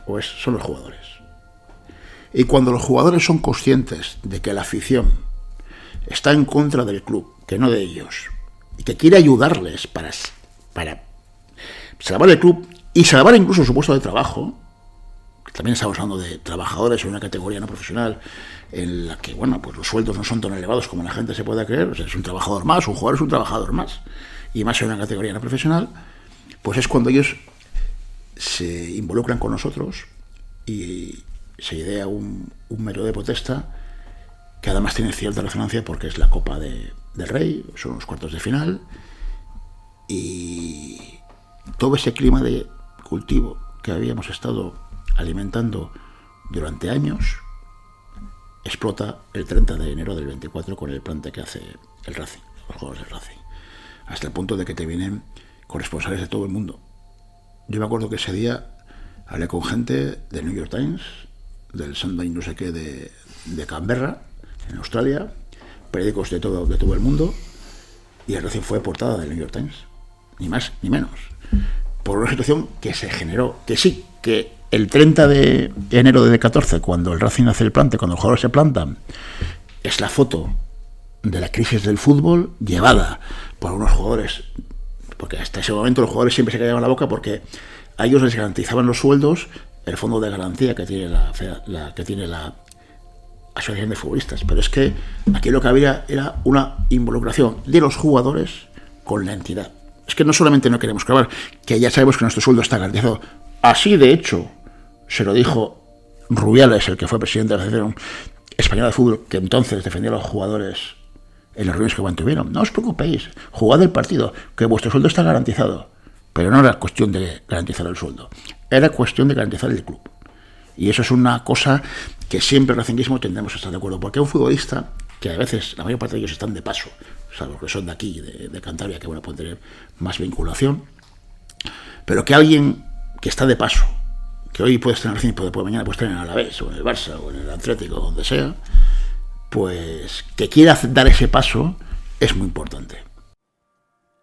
son los jugadores. Y cuando los jugadores son conscientes de que la afición está en contra del club, que no de ellos, y que quiere ayudarles para salvar el club y salvar incluso su puesto de trabajo, que también estamos hablando de trabajadores en una categoría no profesional en la que, bueno, pues los sueldos no son tan elevados como la gente se pueda creer, o sea, es un trabajador más, un jugador es un trabajador más, y más en una categoría no profesional, pues es cuando ellos se involucran con nosotros y se idea un método de protesta que además tiene cierta resonancia porque es la Copa del Rey, son los cuartos de final, y todo ese clima de cultivo que habíamos estado alimentando durante años explota el 30 de enero del 24 con el plante que hace el Racing, los jugadores del Racing, hasta el punto de que te vienen corresponsales de todo el mundo. Yo me acuerdo que ese día hablé con gente del New York Times, del Sunday no sé qué de Canberra, en Australia, periódicos de todo el mundo, y el Racing fue portada del New York Times, ni más ni menos, por una situación que se generó, que sí, que el 30 de enero de 2014, cuando el Racing hace el plante, cuando los jugadores se plantan, es la foto de la crisis del fútbol llevada por unos jugadores, porque hasta ese momento los jugadores siempre se callaban la boca porque a ellos les garantizaban los sueldos el fondo de garantía que tiene la Asociación de Futbolistas, pero es que aquí lo que había era una involucración de los jugadores con la entidad. Es que no solamente no queremos cobrar, que ya sabemos que nuestro sueldo está garantizado. Así, de hecho, se lo dijo Rubiales, el que fue presidente de la Asociación Española de Fútbol, que entonces defendía a los jugadores en las reuniones que mantuvieron. No os preocupéis, jugad el partido, que vuestro sueldo está garantizado. Pero no era cuestión de garantizar el sueldo, era cuestión de garantizar el club. Y eso es una cosa que siempre el racinguismo tendremos a estar de acuerdo, porque un futbolista, que a veces la mayor parte de ellos están de paso, salvo que son de aquí, de Cantabria, que bueno, pueden tener más vinculación, pero que alguien que está de paso, que hoy puede estar en el Racing, pero mañana puede estar en el Alavés, o en el Barça, o en el Atlético, donde sea, pues que quiera dar ese paso es muy importante.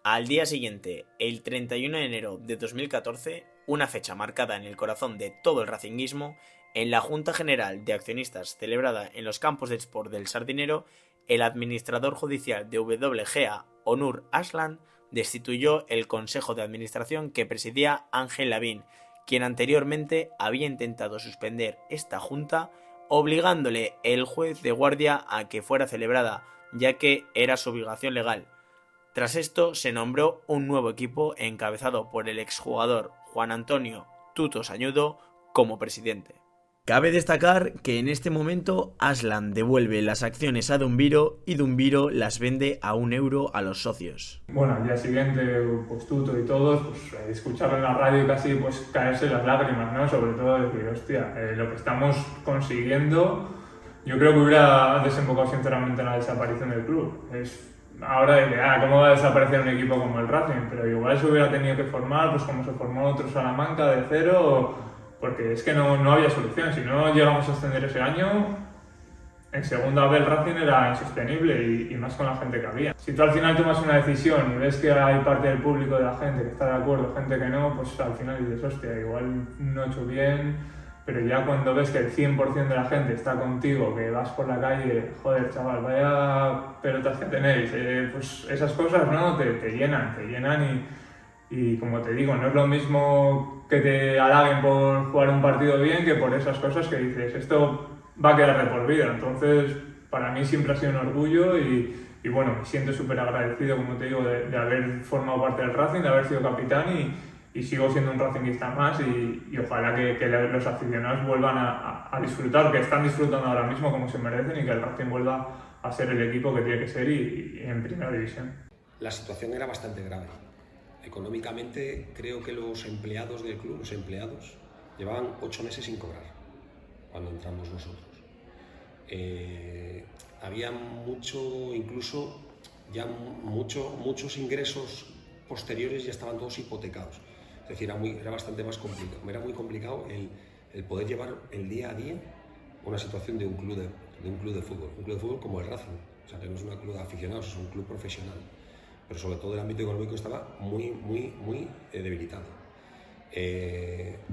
Al día siguiente, el 31 de enero de 2014, una fecha marcada en el corazón de todo el racinguismo, en la Junta General de Accionistas celebrada en los campos de Sport del Sardinero, el administrador judicial de WGA, Onur Aslan, destituyó el Consejo de Administración que presidía Ángel Lavín, quien anteriormente había intentado suspender esta junta, obligándole el juez de guardia a que fuera celebrada, ya que era su obligación legal. Tras esto se nombró un nuevo equipo encabezado por el exjugador Juan Antonio Tuto Sañudo como presidente. Cabe destacar que en este momento Aslan devuelve las acciones a Dumbiro y Dumbiro las vende a €1 a los socios. Bueno, al día siguiente, pues Tuto y todos, pues escucharlo en la radio y casi pues caerse las lágrimas, ¿no? Sobre todo decir, hostia, lo que estamos consiguiendo, yo creo que hubiera desembocado sinceramente en la desaparición del club. Ahora de ¿cómo va a desaparecer un equipo como el Racing? Pero igual se hubiera tenido que formar, pues como se formó otro Salamanca de cero, porque es que no había solución. Si no llegamos a ascender ese año, en segunda vez el Racing era insostenible y más con la gente que había. Si tú al final tomas una decisión y ves que hay parte del público, de la gente que está de acuerdo, gente que no, pues al final dices, hostia, igual no he hecho bien. Pero ya cuando ves que el 100% de la gente está contigo, que vas por la calle, joder, chaval, vaya pelotas que tenéis, pues esas cosas, ¿no? Te llenan y como te digo, no es lo mismo que te halaguen por jugar un partido bien que por esas cosas que dices, esto va a quedar de por vida. Entonces, para mí siempre ha sido un orgullo y bueno, me siento súper agradecido, como te digo, de haber formado parte del Racing, de haber sido capitán y sigo siendo un racinguista más y ojalá que los aficionados vuelvan a disfrutar, que están disfrutando ahora mismo como se merecen y que el Racing vuelva a ser el equipo que tiene que ser y en primera división. La situación era bastante grave. Económicamente creo que los empleados del club, llevaban 8 meses sin cobrar cuando entramos nosotros. Había muchos ingresos posteriores ya estaban todos hipotecados. Es decir, era bastante más complicado. Era muy complicado el poder llevar el día a día una situación de un club de fútbol. Un club de fútbol como el Racing. O sea, que no es un club de aficionados, es un club profesional. Pero sobre todo el ámbito económico estaba muy debilitado.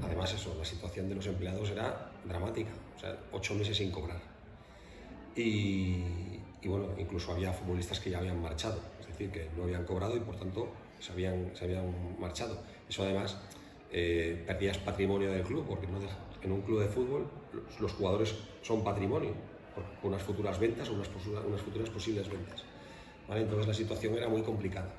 Además la situación de los empleados era dramática. O sea, 8 meses sin cobrar. Y bueno, incluso había futbolistas que ya habían marchado. Es decir, que no habían cobrado y por tanto se habían marchado. Eso además perdías patrimonio del club, porque en un club de fútbol los jugadores son patrimonio, por unas futuras ventas o unas futuras posibles ventas. ¿Vale? Entonces la situación era muy complicada.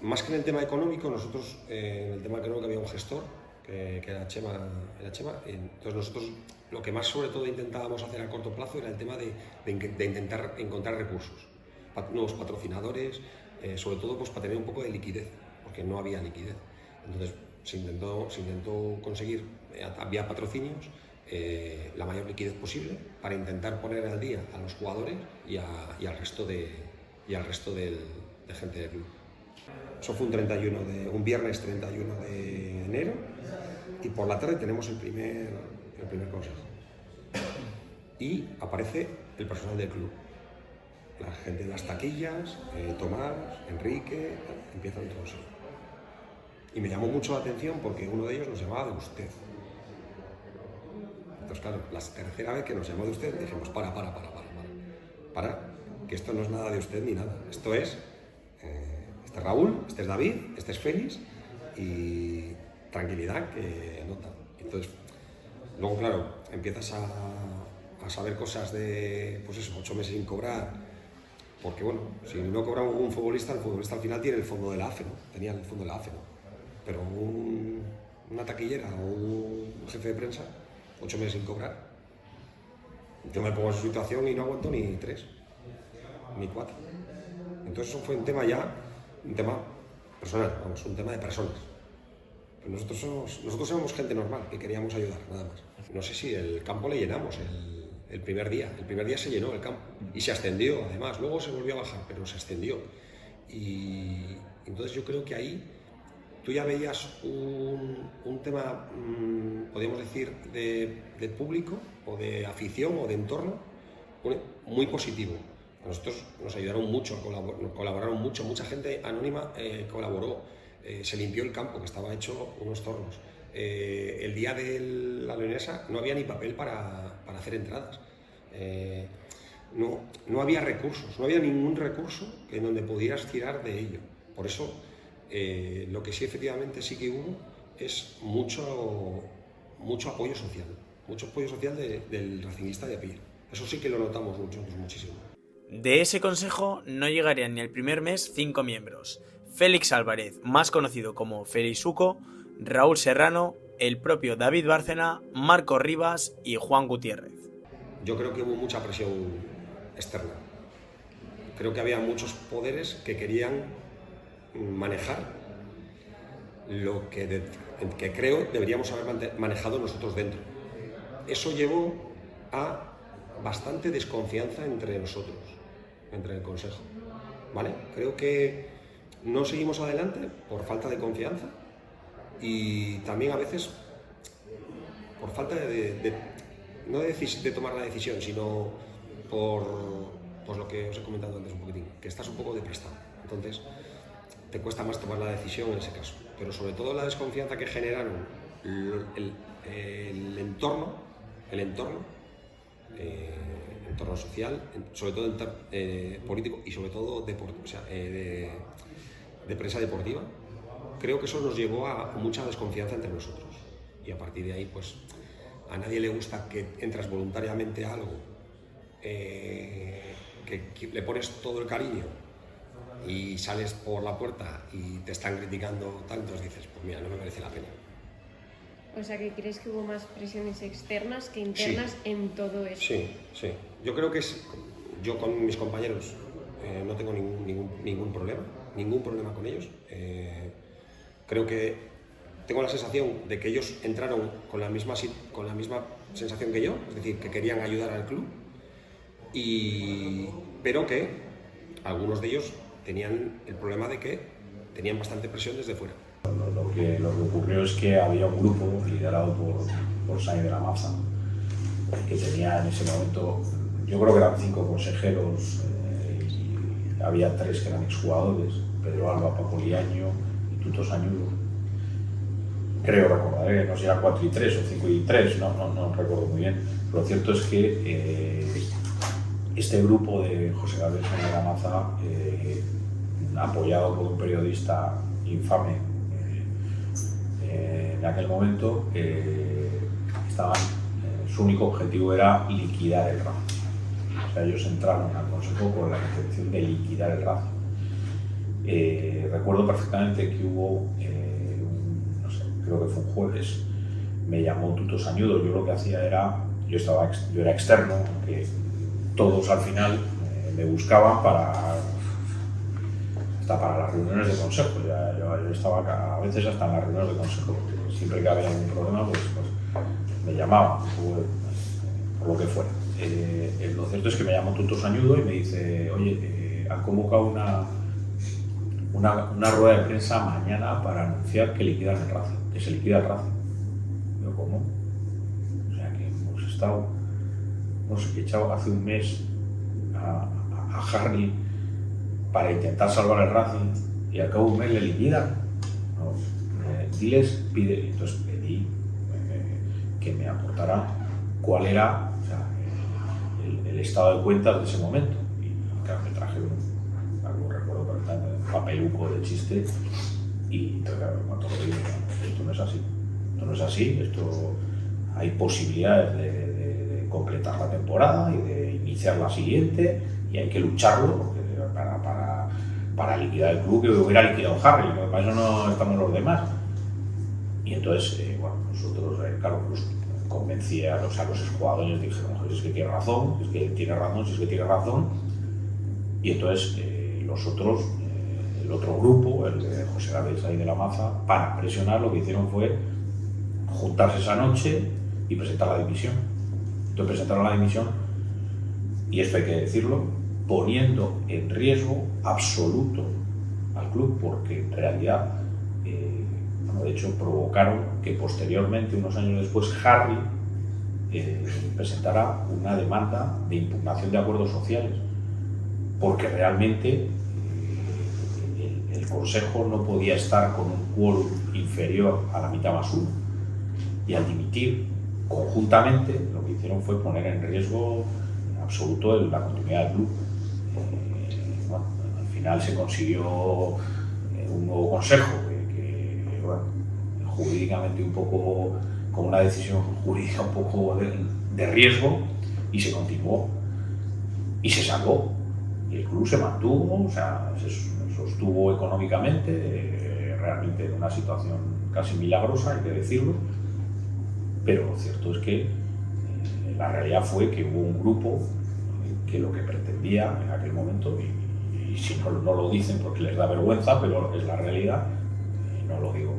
Más que en el tema económico, nosotros en el tema económico había un gestor, que era Chema. Entonces nosotros lo que más sobre todo intentábamos hacer a corto plazo era el tema de intentar encontrar recursos, nuevos patrocinadores, sobre todo pues para tener un poco de liquidez, porque no había liquidez. Entonces se intentó conseguir vía patrocinios la mayor liquidez posible para intentar poner al día a los jugadores y al resto de gente del club. Eso fue un viernes 31 de enero y por la tarde tenemos el primer consejo. Y aparece el personal del club. La gente de las taquillas, Tomás, Enrique, empiezan todos. Y me llamó mucho la atención porque uno de ellos nos llamaba de usted. Entonces, claro, la tercera vez que nos llamó de usted, dijimos, para, que esto no es nada de usted ni nada. Esto es, este es Raúl, este es David, este es Félix, y tranquilidad que nota. Entonces, luego, claro, empiezas a saber cosas de, pues eso, 8 meses sin cobrar, porque bueno, si no cobra un futbolista, el futbolista al final tiene el fondo de la AFE, ¿no? Tenía el fondo de la AFE, ¿no? Pero una taquillera o un jefe de prensa, 8 meses sin cobrar, yo me pongo en su situación y no aguanto ni 3, ni 4. Entonces eso fue un tema personal, vamos, un tema de personas. Pero nosotros somos gente normal, que queríamos ayudar, nada más. No sé si el campo le llenamos el primer día se llenó el campo y se ascendió, además, luego se volvió a bajar, pero se ascendió. Y entonces yo creo que ahí tú ya veías un tema, podríamos decir, de público o de afición o de entorno muy positivo. A nosotros nos ayudaron mucho, colaboraron mucho, mucha gente anónima colaboró, se limpió el campo que estaba hecho unos tornos. El día de la leonesa no había ni papel para hacer entradas. No había recursos, no había ningún recurso en donde pudieras tirar de ello. Por eso lo que sí efectivamente sí que hubo es mucho apoyo social del racinguista de a pie. Eso sí que lo notamos muchísimo. De ese consejo no llegarían ni el primer mes 5 miembros: Félix Álvarez, más conocido como Félixuco, Raúl Serrano, el propio David Bárcena, Marco Rivas y Juan Gutiérrez. Yo creo que hubo mucha presión externa. Creo que había muchos poderes que querían manejar lo que creo deberíamos haber manejado nosotros dentro. Eso llevó a bastante desconfianza entre nosotros, entre el Consejo, ¿vale? Creo que no seguimos adelante por falta de confianza y también a veces por falta no de tomar la decisión, sino por lo que os he comentado antes un poquitín, que estás un poco deprestado. Entonces, te cuesta más tomar la decisión en ese caso. Pero sobre todo la desconfianza que generaron el entorno social, sobre todo político y sobre todo de prensa deportiva, creo que eso nos llevó a mucha desconfianza entre nosotros. Y a partir de ahí, pues, a nadie le gusta que entras voluntariamente a algo, que le pones todo el cariño y sales por la puerta y te están criticando tantos, dices, pues mira, no me merece la pena. O sea, que crees que hubo más presiones externas que internas en todo esto. Sí. Yo creo que yo con mis compañeros no tengo ningún problema con ellos. Creo que tengo la sensación de que ellos entraron con la misma sensación que yo, es decir, que querían ayudar al club, pero que algunos de ellos tenían el problema de que tenían bastante presión desde fuera. Lo que ocurrió es que había un grupo liderado por Sainz de la Maza, que tenía en ese momento, yo creo que eran 5 consejeros, y había 3 que eran exjugadores: Pedro Alba, Paco Liaño y Tuto Sañudo. Creo recordar, no sé si era 4 y 3 o 5 y 3, no recuerdo muy bien. Lo cierto es que este grupo de José Gabriel Sainz de la Maza, apoyado por un periodista infame en aquel momento, su único objetivo era liquidar el Racing. O sea, ellos entraron al Consejo con la intención de liquidar el Racing. Recuerdo perfectamente que hubo, creo que fue un jueves, me llamó Tuto Sañudo. Yo lo que hacía era, yo era externo, que todos al final me buscaban para las reuniones de consejo. Yo estaba a veces hasta en las reuniones de consejo, porque siempre que había algún problema pues me llamaban, por lo que fuera. Lo cierto es que me llamó Tuto Sañudo y me dice, oye, han convocado una rueda de prensa mañana para anunciar que liquidan el Racing, que se liquida el Racing. Yo, ¿cómo? O sea, que hemos estado, no sé, que echado hace un mes a a Harry para intentar salvar el Racing y al cabo de un mes le liquidan. ¿No? Diles, entonces pedí que me aportara cuál era, o sea, el estado de cuentas de ese momento. Y claro, me traje algo recuerdo perfectamente, un papeluco de chiste y entonces, claro, cuando lo digo, esto no es así. Esto no es así, esto hay posibilidades de completar la temporada y de iniciar la siguiente y hay que lucharlo porque para liquidar el club que hubiera liquidado Harry, porque para eso no estamos los demás. Y entonces, bueno, nosotros, claro, pues convencí a los exjugadores, dije, no, es que tiene razón, es que tiene razón, si es que tiene razón. Y entonces los otros, el otro grupo, el de José Gávez ahí de la Maza, para presionar lo que hicieron fue juntarse esa noche y presentar la dimisión. Entonces presentaron la dimisión, y esto hay que decirlo, poniendo en riesgo absoluto al club, porque en realidad, de hecho, provocaron que posteriormente, unos años después, Harry presentara una demanda de impugnación de acuerdos sociales, porque realmente el Consejo no podía estar con un quórum inferior a la mitad más uno, y al dimitir conjuntamente lo que hicieron fue poner en riesgo absoluto la continuidad del club. Bueno, al final se consiguió un nuevo consejo que bueno, jurídicamente un poco, con una decisión jurídica un poco de riesgo, y se continuó y se salvó y el club se mantuvo, o sea, se sostuvo económicamente, realmente en una situación casi milagrosa, hay que decirlo, pero lo cierto es que la realidad fue que hubo un grupo que lo que pretendía en aquel momento, y si no lo dicen porque les da vergüenza, pero es la realidad, y no lo digo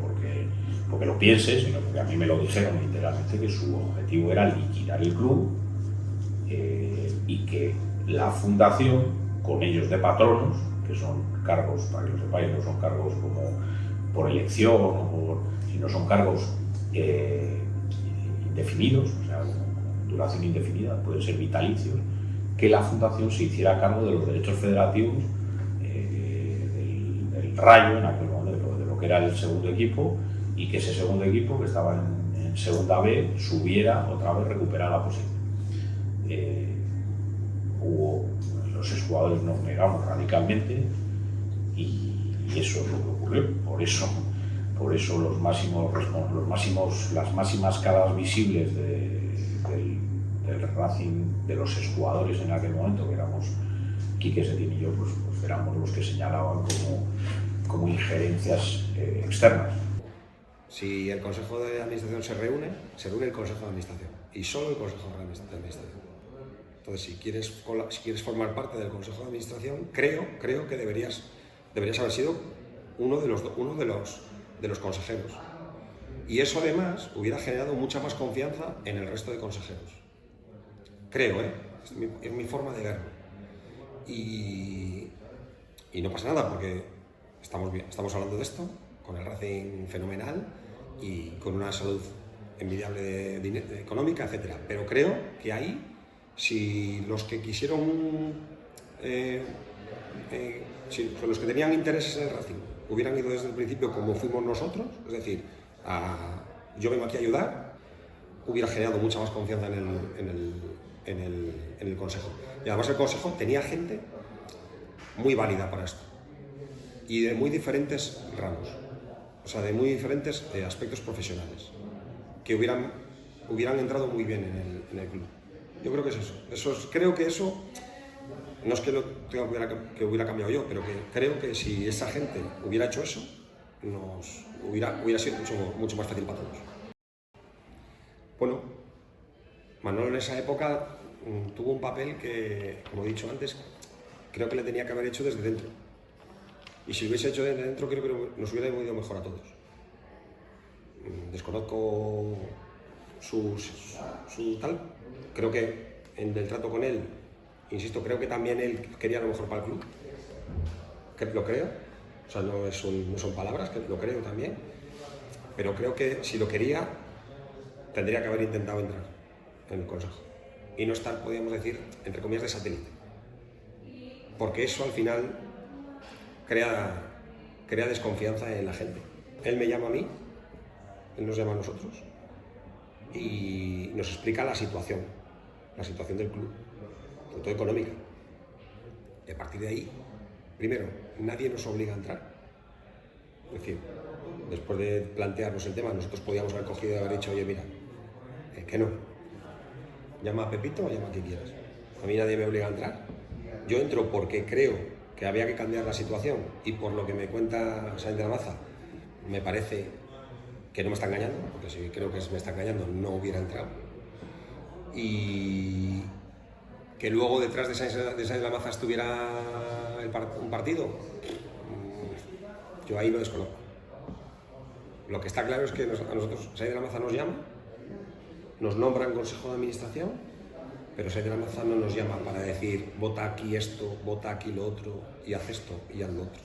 porque lo piense, sino porque a mí me lo dijeron literalmente, que su objetivo era liquidar el club y que la fundación, con ellos de patronos, que son cargos, para que lo sepáis, no son cargos como por elección, sino son cargos indefinidos, o sea, con duración indefinida, pueden ser vitalicios, que la fundación se hiciera cargo de los derechos federativos del Rayo, en aquel momento, de lo que era el segundo equipo, y que ese segundo equipo, que estaba en segunda B, subiera otra vez, recuperar la posición. Los exjugadores nos negamos radicalmente y eso es lo que ocurrió. Por eso las máximas caras visibles del Racing, de los exjugadores en aquel momento, que éramos Quique Setién y yo, pues éramos los que señalaban como injerencias externas. Si el Consejo de Administración se reúne el Consejo de Administración y solo el Consejo de Administración. Entonces, si quieres formar parte del Consejo de Administración, creo que deberías haber sido uno de los consejeros. Y eso además hubiera generado mucha más confianza en el resto de consejeros. Creo, es mi forma de verlo. Y no pasa nada porque estamos bien, estamos hablando de esto, con el Racing fenomenal y con una salud envidiable económica, etc. Pero creo que ahí, si los que quisieron, si los que tenían intereses en el Racing hubieran ido desde el principio como fuimos nosotros, es decir, yo vengo aquí a ayudar, hubiera generado mucha más confianza en el Consejo. Y además el Consejo tenía gente muy válida para esto y de muy diferentes ramos, o sea, de muy diferentes aspectos profesionales, que hubieran entrado muy bien en el club. Yo creo que es eso. Creo que eso, no es que lo que hubiera cambiado yo, pero que creo que si esa gente hubiera hecho eso, hubiera sido mucho más fácil para todos. Bueno, Manolo en esa época tuvo un papel que, como he dicho antes, creo que le tenía que haber hecho desde dentro. Y si lo hubiese hecho desde dentro, creo que nos hubiera ido mejor a todos. Desconozco su tal. Creo que en el trato con él, insisto, creo que también él quería lo mejor para el club. Lo creo. O sea, no son palabras, que lo creo también. Pero creo que si lo quería, tendría que haber intentado entrar en el Consejo. Y no estar, podríamos decir, entre comillas, de satélite. porque eso al final crea desconfianza en la gente. Él me llama a mí, él nos llama a nosotros y nos explica la situación del club, sobre todo económica. Y a partir de ahí, primero, nadie nos obliga a entrar. Es decir, después de plantearnos el tema, nosotros podíamos haber cogido y haber dicho, oye, mira, que no. Llama a Pepito o llama a quien quieras. A mí nadie me obliga a entrar. Yo entro porque creo que había que cambiar la situación y por lo que me cuenta Sáenz de la Maza, me parece que no me está engañando, porque si creo que me está engañando no hubiera entrado. Y que luego detrás de Sáenz de la Maza estuviera un partido, yo ahí lo desconozco. Lo que está claro es que a nosotros Sáenz de la Maza nos llama, nos nombra en consejo de administración, pero Sáenz de la Maza no nos llama para decir vota aquí esto, vota aquí lo otro, y haz esto y haz lo otro.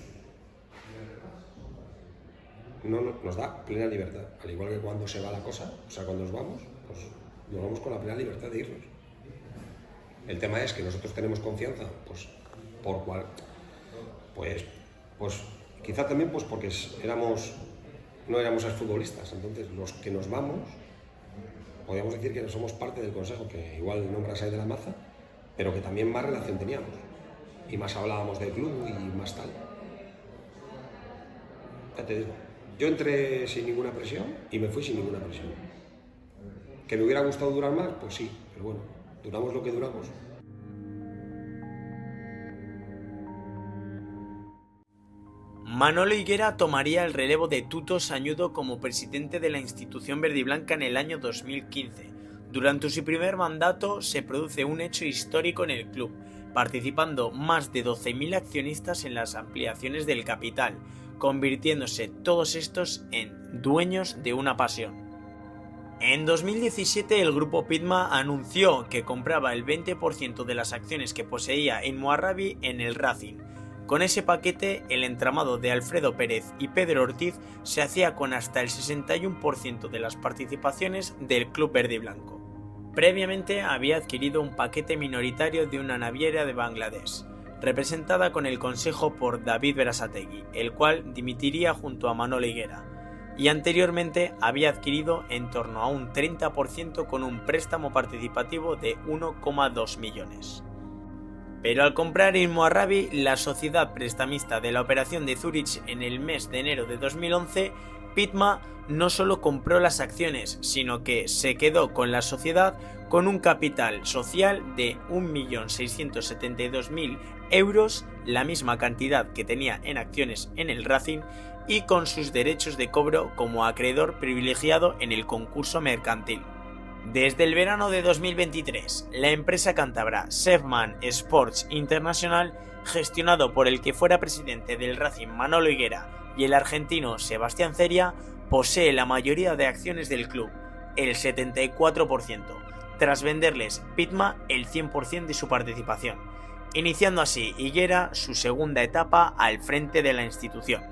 No, nos da plena libertad, al igual que cuando se va la cosa, o sea, cuando nos vamos con la plena libertad de irnos. El tema es que nosotros tenemos confianza, pues quizá también pues porque no éramos exfutbolistas, entonces los que nos vamos, podríamos decir que no somos parte del consejo, que igual nombra a Sáenz de la Maza, pero que también más relación teníamos, y más hablábamos del club y más tal. Ya te digo, yo entré sin ninguna presión y me fui sin ninguna presión. ¿Que me hubiera gustado durar más? Pues sí, pero bueno, duramos lo que duramos. Manolo Higuera tomaría el relevo de Tuto Sañudo como presidente de la institución verdiblanca en el año 2015. Durante su primer mandato se produce un hecho histórico en el club, participando más de 12.000 accionistas en las ampliaciones del capital, convirtiéndose todos estos en dueños de una pasión. En 2017 el grupo Pitma anunció que compraba el 20% de las acciones que poseía en Moarrabi en el Racing. Con ese paquete, el entramado de Alfredo Pérez y Pedro Ortiz se hacía con hasta el 61% de las participaciones del club verde y blanco. Previamente había adquirido un paquete minoritario de una naviera de Bangladesh, representada con el consejo por David Berasategui, el cual dimitiría junto a Manolo Higuera, y anteriormente había adquirido en torno a un 30% con un préstamo participativo de 1,2 millones. Pero al comprar el Moarrabi, la sociedad prestamista de la operación de Zurich en el mes de enero de 2011, Pitma no solo compró las acciones, sino que se quedó con la sociedad con un capital social de 1.672.000 euros, la misma cantidad que tenía en acciones en el Racing, y con sus derechos de cobro como acreedor privilegiado en el concurso mercantil. Desde el verano de 2023, la empresa cántabra Sevman Sports International, gestionado por el que fuera presidente del Racing Manolo Higuera y el argentino Sebastián Ceria, posee la mayoría de acciones del club, el 74%, tras venderles Pitma el 100% de su participación, iniciando así Higuera su segunda etapa al frente de la institución.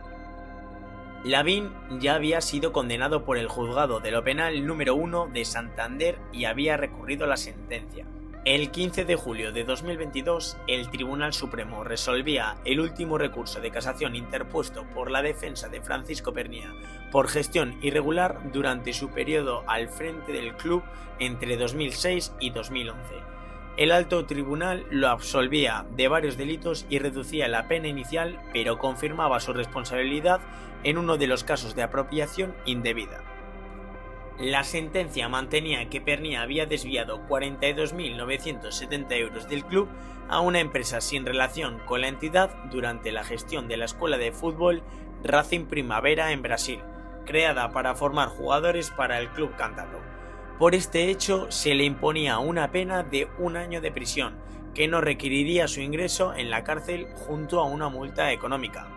Lavín ya había sido condenado por el juzgado de lo penal número 1 de Santander y había recurrido la sentencia. El 15 de julio de 2022, el Tribunal Supremo resolvía el último recurso de casación interpuesto por la defensa de Francisco Pernía por gestión irregular durante su periodo al frente del club entre 2006 y 2011. El alto tribunal lo absolvía de varios delitos y reducía la pena inicial, pero confirmaba su responsabilidad en uno de los casos de apropiación indebida. La sentencia mantenía que Pernía había desviado 42.970 euros del club a una empresa sin relación con la entidad durante la gestión de la escuela de fútbol Racing Primavera en Brasil, creada para formar jugadores para el club cántabro. Por este hecho se le imponía una pena de 1 año de prisión, que no requeriría su ingreso en la cárcel junto a una multa económica.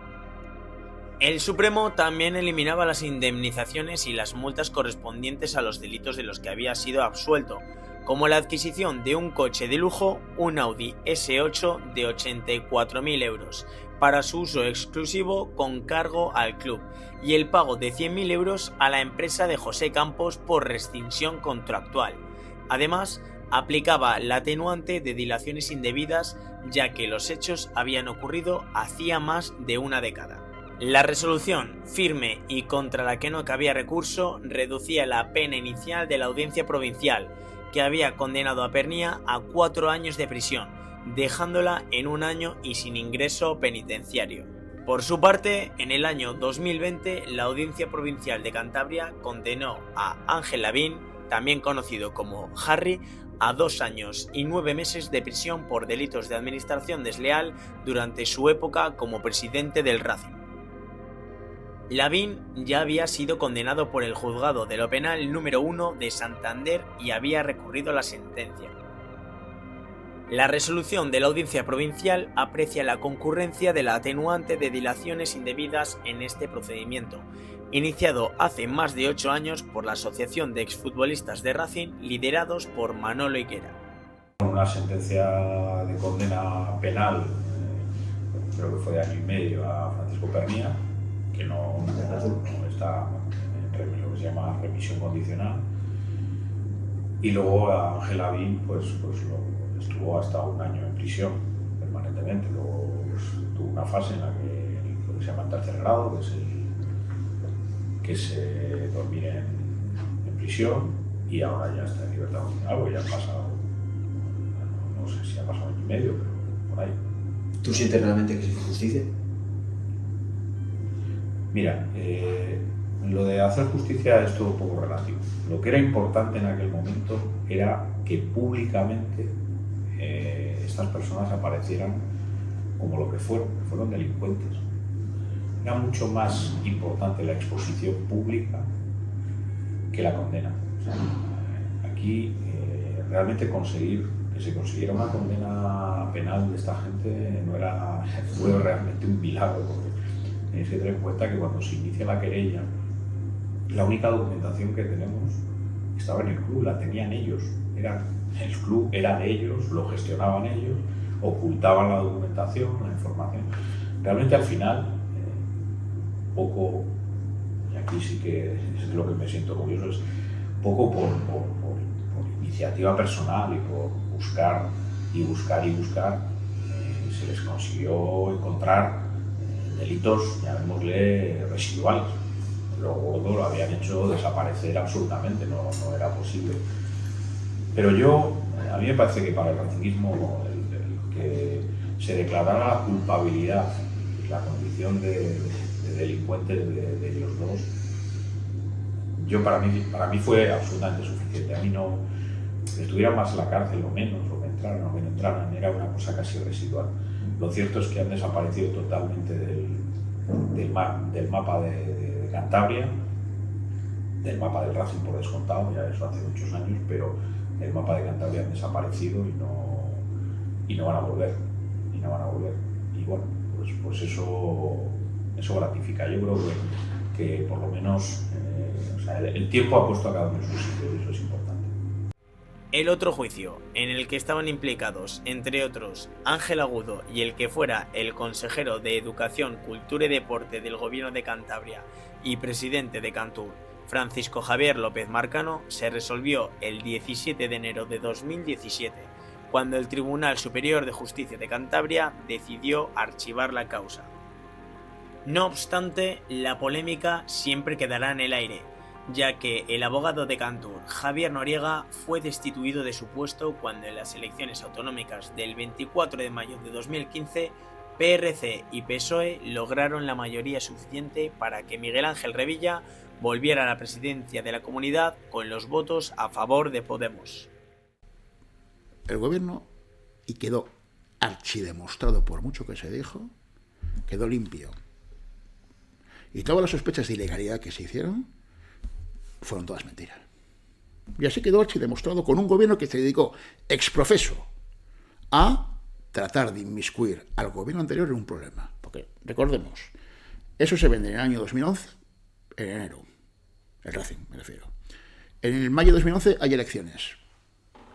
El Supremo también eliminaba las indemnizaciones y las multas correspondientes a los delitos de los que había sido absuelto, como la adquisición de un coche de lujo, un Audi S8 de 84.000 euros, para su uso exclusivo con cargo al club, y el pago de 100.000 euros a la empresa de José Campos por rescisión contractual. Además, aplicaba la atenuante de dilaciones indebidas, ya que los hechos habían ocurrido hacía más de una década. La resolución, firme y contra la que no cabía recurso, reducía la pena inicial de la audiencia provincial, que había condenado a Pernía a 4 años de prisión, dejándola en 1 año y sin ingreso penitenciario. Por su parte, en el año 2020, la Audiencia Provincial de Cantabria condenó a Ángel Lavín, también conocido como Harry, a 2 años y 9 meses de prisión por delitos de administración desleal durante su época como presidente del Racing. Lavín ya había sido condenado por el Juzgado de lo Penal número 1 de Santander y había recurrido la sentencia. La resolución de la Audiencia Provincial aprecia la concurrencia de la atenuante de dilaciones indebidas en este procedimiento, iniciado hace más de 8 años por la Asociación de Exfutbolistas de Racing, liderados por Manolo Higuera. Una sentencia de condena penal, creo que fue de 1 año y medio, a Francisco Pernía, que no está en lo que se llama remisión condicional, y luego a Ángel Lavín pues estuvo hasta 1 año en prisión permanentemente. Luego tuvo una fase en la que lo que se llama el tercer grado, que es dormir en prisión, y ahora ya está en libertad condicional, porque ya ha pasado, no sé si ha pasado 1 año y medio, pero por ahí. ¿Tú sientes realmente que se hizo justicia? Mira, lo de hacer justicia es todo un poco relativo. Lo que era importante en aquel momento era que públicamente estas personas aparecieran como lo que fueron delincuentes. Era mucho más importante la exposición pública que la condena. O sea, aquí realmente que se consiguiera una condena penal de esta gente fue realmente un milagro, porque tienes que tener en cuenta que cuando se inicia la querella, la única documentación que tenemos estaba en el club, la tenían ellos. El club era de ellos, lo gestionaban ellos, ocultaban la documentación, la información. Realmente al final, poco, y aquí sí que es lo que me siento orgulloso, es poco por iniciativa personal y por buscar, se les consiguió encontrar delitos, llamémosle, residuales. Lo gordo lo habían hecho desaparecer absolutamente, no era posible. Pero a mí me parece que para el racinguismo, el que se declarara la culpabilidad, la condición de delincuentes de ellos dos, para mí fue absolutamente suficiente. A mí no, que estuvieran más en la cárcel o menos, o que entraran o que no entraran, era una cosa casi residual. Lo cierto es que han desaparecido totalmente del mapa de Cantabria, del mapa del Racing por descontado, ya eso hace muchos años, pero el mapa de Cantabria han desaparecido y no van a volver. Y bueno, pues eso gratifica. Yo creo que por lo menos el tiempo ha puesto a cada uno en su sitio, y eso es importante. El otro juicio, en el que estaban implicados, entre otros, Ángel Agudo y el que fuera el consejero de Educación, Cultura y Deporte del Gobierno de Cantabria y presidente de Cantur, Francisco Javier López Marcano, se resolvió el 17 de enero de 2017, cuando el Tribunal Superior de Justicia de Cantabria decidió archivar la causa. No obstante, la polémica siempre quedará en el aire, ya que el abogado de Cantur, Javier Noriega, fue destituido de su puesto cuando en las elecciones autonómicas del 24 de mayo de 2015, PRC y PSOE lograron la mayoría suficiente para que Miguel Ángel Revilla volviera a la presidencia de la comunidad con los votos a favor de Podemos. El gobierno, y quedó archidemostrado por mucho que se dijo, quedó limpio. Y todas las sospechas de ilegalidad que se hicieron fueron todas mentiras. Y así quedó archidemostrado con un gobierno que se dedicó exprofeso a tratar de inmiscuir al gobierno anterior en un problema. Porque, recordemos, eso se vende en el año 2011, en enero, el Racing me refiero. En el mayo de 2011 hay elecciones.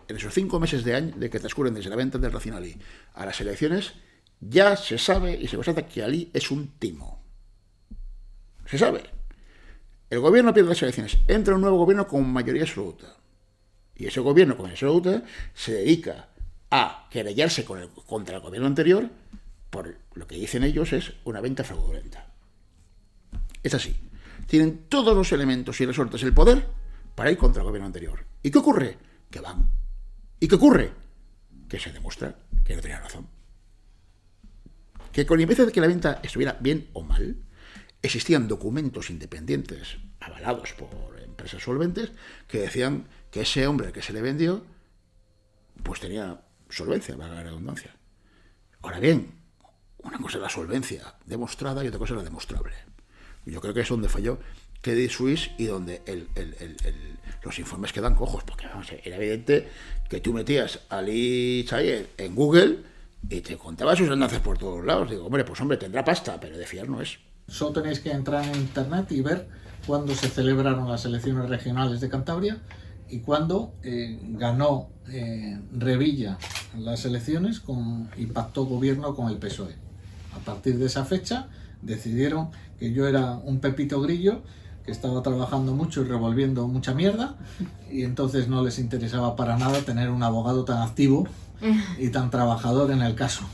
En esos 5 meses de que transcurren desde la venta del Racing Ali a las elecciones, ya se sabe y se constata que Ali es un timo. Se sabe. El gobierno pierde las elecciones, entra un nuevo gobierno con mayoría absoluta. Y ese gobierno con esa deuda se dedica a querellarse contra el gobierno anterior por lo que dicen ellos es una venta fraudulenta. Es así. Tienen todos los elementos y resortes el poder para ir contra el gobierno anterior. ¿Y qué ocurre? Que van. ¿Y qué ocurre? Que se demuestra que no tenía razón. Que con independencia de que la venta estuviera bien o mal, existían documentos independientes avalados por empresas solventes que decían que ese hombre que se le vendió pues tenía solvencia, valga la redundancia. Ahora bien, una cosa es la solvencia demostrada y otra cosa es la demostrable. Yo creo que es donde falló Credit Suisse y donde los informes quedan cojos, porque vamos, era evidente que tú metías a Lee Chayer en Google y te contaba sus andanzas por todos lados. Digo, hombre, pues hombre, tendrá pasta, pero de fiar no es. Solo tenéis que entrar en internet y ver cuándo se celebraron las elecciones regionales de Cantabria y cuándo ganó Revilla las elecciones y pactó gobierno con el PSOE. A partir de esa fecha decidieron que yo era un Pepito Grillo que estaba trabajando mucho y revolviendo mucha mierda y entonces no les interesaba para nada tener un abogado tan activo y tan trabajador en el caso.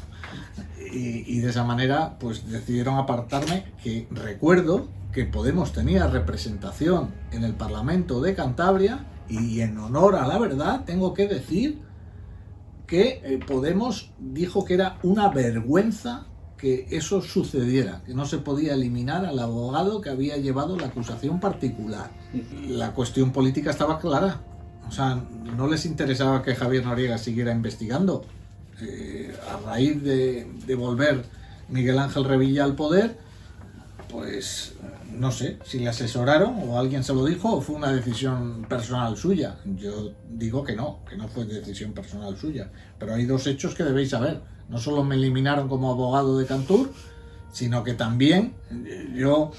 Y de esa manera pues decidieron apartarme, que recuerdo que Podemos tenía representación en el Parlamento de Cantabria y en honor a la verdad tengo que decir que Podemos dijo que era una vergüenza que eso sucediera, que no se podía eliminar al abogado que había llevado la acusación particular. La cuestión política estaba clara, o sea, no les interesaba que Javier Noriega siguiera investigando. A raíz de volver Miguel Ángel Revilla al poder, pues no sé si le asesoraron o alguien se lo dijo o fue una decisión personal suya. Yo digo que no fue decisión personal suya, pero hay dos hechos que debéis saber. No solo me eliminaron como abogado de Cantur, sino que también yo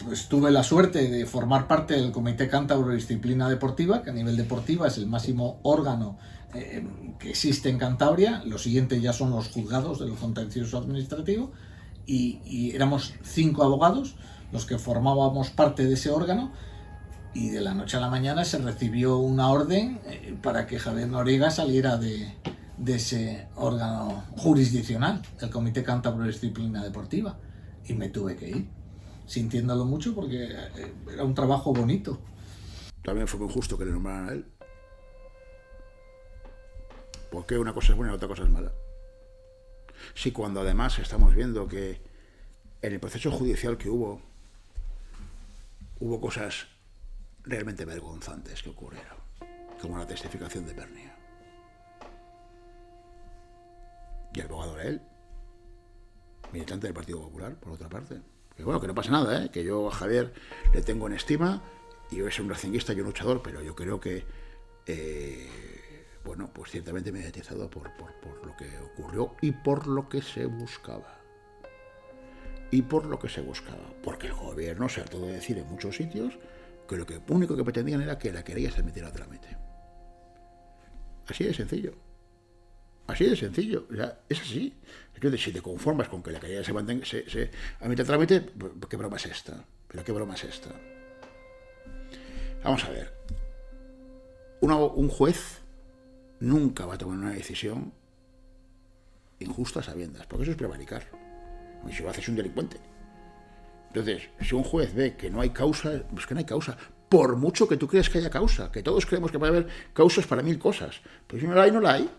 pues tuve la suerte de formar parte del Comité Cántabro de Disciplina Deportiva, que a nivel deportiva es el máximo órgano que existe en Cantabria. Lo siguiente ya son los juzgados de lo contencioso administrativo, y éramos 5 abogados los que formábamos parte de ese órgano, y de la noche a la mañana se recibió una orden para que Javier Noriega saliera de ese órgano jurisdiccional, el Comité Cántabro de Disciplina Deportiva, y me tuve que ir, sintiéndolo mucho porque era un trabajo bonito. También fue muy justo que le nombraran a él, porque una cosa es buena y otra cosa es mala. Sí, cuando además estamos viendo que en el proceso judicial que hubo cosas realmente vergonzantes que ocurrieron, como la testificación de Pernia. Y el abogado era él, militante del Partido Popular, por otra parte. Que bueno, que no pasa nada, que yo a Javier le tengo en estima, y yo soy un racinguista y un luchador, pero yo creo que, bueno, pues ciertamente me he detestado por lo que ocurrió y por lo que se buscaba. Porque el gobierno se hartó de decir en muchos sitios que lo único que pretendían era que la querella se metiera a trámite. Así de sencillo. O sea, es así. Es que si te conformas con que la querella se admite a trámite, ¿qué broma es esta? Vamos a ver. Un juez nunca va a tomar una decisión injusta a sabiendas, porque eso es prevaricar. Y si lo haces un delincuente. Entonces, si un juez ve que no hay causa, pues que no hay causa. Por mucho que tú creas que haya causa, que todos creemos que puede haber causas para 1000 cosas. Pues si no la hay, no la hay.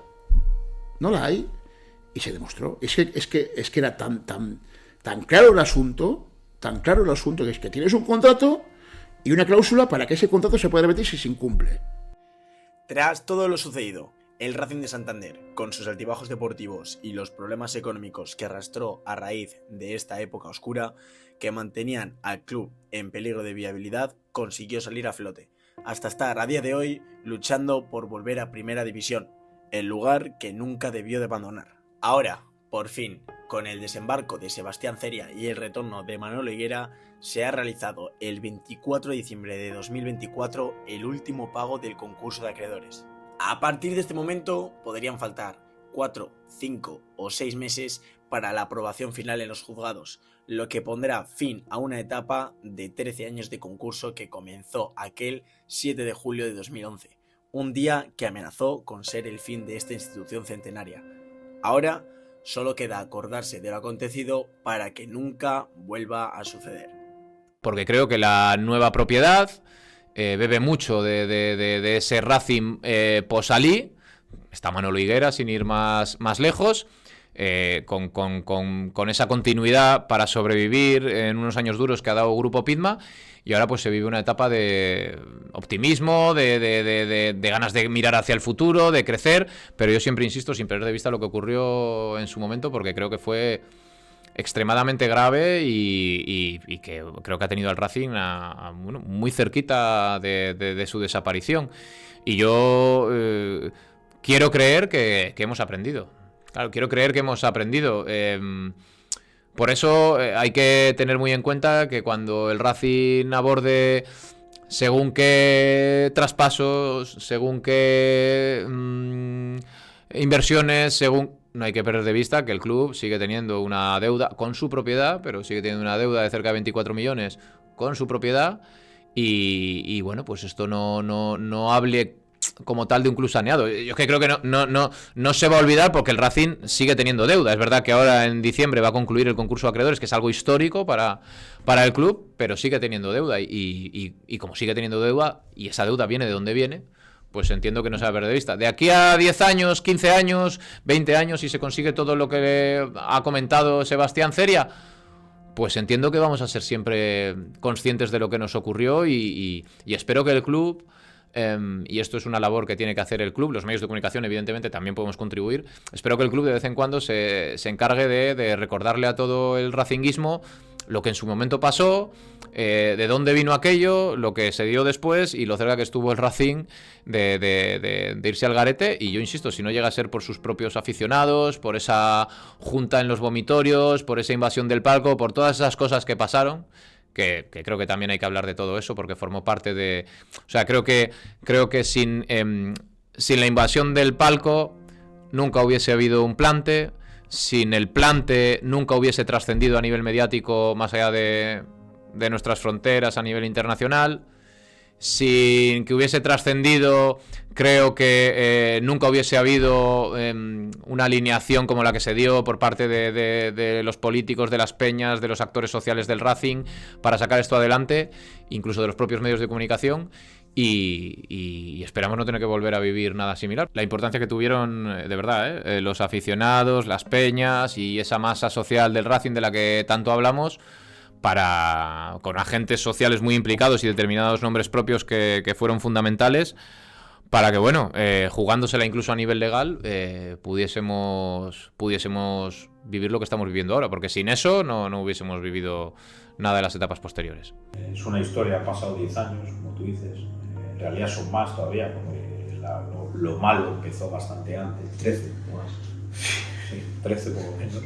No la hay. Y se demostró. Es que era tan claro el asunto, que es que tienes un contrato y una cláusula para que ese contrato se pueda repetir si se incumple. Tras todo lo sucedido, el Racing de Santander, con sus altibajos deportivos y los problemas económicos que arrastró a raíz de esta época oscura, que mantenían al club en peligro de viabilidad, consiguió salir a flote, hasta estar a día de hoy luchando por volver a Primera División, el lugar que nunca debió de abandonar. Ahora, por fin, con el desembarco de Sebastián Ceria y el retorno de Manolo Higuera, se ha realizado el 24 de diciembre de 2024 el último pago del concurso de acreedores. A partir de este momento podrían faltar 4, 5 o 6 meses para la aprobación final en los juzgados, lo que pondrá fin a una etapa de 13 años de concurso que comenzó aquel 7 de julio de 2011, un día que amenazó con ser el fin de esta institución centenaria. Ahora solo queda acordarse de lo acontecido para que nunca vuelva a suceder. Porque creo que la nueva propiedad bebe mucho de ese Racing post-Alí. Está Manolo Higuera, sin ir más lejos, con esa continuidad para sobrevivir en unos años duros que ha dado Grupo Pidma, y ahora pues se vive una etapa de optimismo, de ganas de mirar hacia el futuro, de crecer, pero yo siempre insisto, sin perder de vista lo que ocurrió en su momento, porque creo que fue extremadamente grave y que creo que ha tenido al Racing bueno, muy cerquita de su desaparición. Y yo quiero creer que hemos aprendido. Claro, quiero creer que hemos aprendido. Por eso hay que tener muy en cuenta que cuando el Racing aborde según qué traspasos, según qué inversiones, no hay que perder de vista que el club sigue teniendo una deuda con su propiedad, pero sigue teniendo una deuda de cerca de 24 millones con su propiedad, y bueno, pues esto no hable como tal de un club saneado. Yo es que creo que no se va a olvidar, porque el Racing sigue teniendo deuda. Es verdad que ahora en diciembre va a concluir el concurso de acreedores, que es algo histórico para el club, pero sigue teniendo deuda, y como sigue teniendo deuda, y esa deuda viene de donde viene, pues entiendo que no se va a perder de vista. De aquí a 10 años, 15 años, 20 años, si se consigue todo lo que ha comentado Sebastián Ceria, pues entiendo que vamos a ser siempre conscientes de lo que nos ocurrió, y espero que el club, y esto es una labor que tiene que hacer el club, los medios de comunicación evidentemente también podemos contribuir, espero que el club de vez en cuando se encargue de recordarle a todo el racinguismo lo que en su momento pasó, de dónde vino aquello, lo que se dio después y lo cerca que estuvo el Racing de irse al garete. Y yo insisto, si no llega a ser por sus propios aficionados, por esa junta en los vomitorios, por esa invasión del palco, por todas esas cosas que pasaron, que creo que también hay que hablar de todo eso porque formó parte de... O sea, creo que sin la invasión del palco nunca hubiese habido un plante. Sin el plante nunca hubiese trascendido a nivel mediático más allá de nuestras fronteras a nivel internacional. Sin que hubiese trascendido, creo que nunca hubiese habido una alineación como la que se dio por parte de los políticos, de las peñas, de los actores sociales del Racing para sacar esto adelante, incluso de los propios medios de comunicación. Y esperamos no tener que volver a vivir nada similar. La importancia que tuvieron, de verdad, los aficionados, las peñas y esa masa social del Racing de la que tanto hablamos, con agentes sociales muy implicados y determinados nombres propios que fueron fundamentales para que, bueno, jugándosela incluso a nivel legal, pudiésemos vivir lo que estamos viviendo ahora, porque sin eso no hubiésemos vivido nada de las etapas posteriores. Es una historia, ha pasado 10 años, como tú dices. En realidad son más todavía, porque lo malo empezó bastante antes. 13 más. Sí, 13 por lo menos.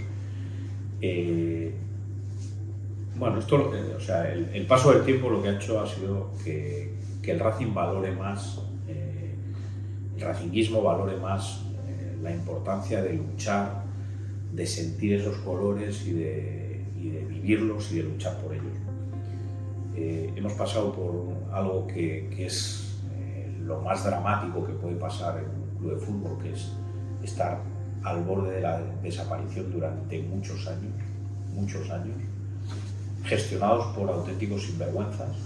Bueno, esto, o sea, el paso del tiempo lo que ha hecho ha sido que el Racing valore más, el racinguismo valore más la importancia de luchar, de sentir esos colores y de vivirlos y de luchar por ellos. Hemos pasado por algo que es lo más dramático que puede pasar en un club de fútbol, que es estar al borde de la desaparición durante muchos años, gestionados por auténticos sinvergüenzas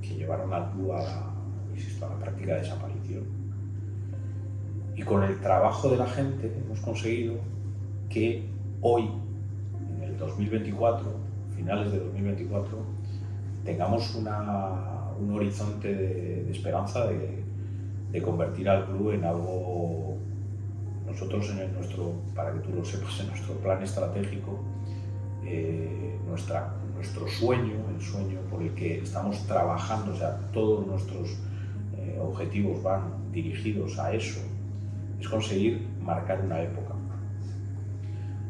que llevaron al club a la práctica desaparición. Y con el trabajo de la gente hemos conseguido que hoy, en el 2024, finales de 2024, tengamos un horizonte de esperanza de convertir al club en algo. Nosotros para que tú lo sepas, en nuestro plan estratégico, nuestro sueño, el sueño por el que estamos trabajando, o sea, todos nuestros objetivos van dirigidos a eso, es conseguir marcar una época.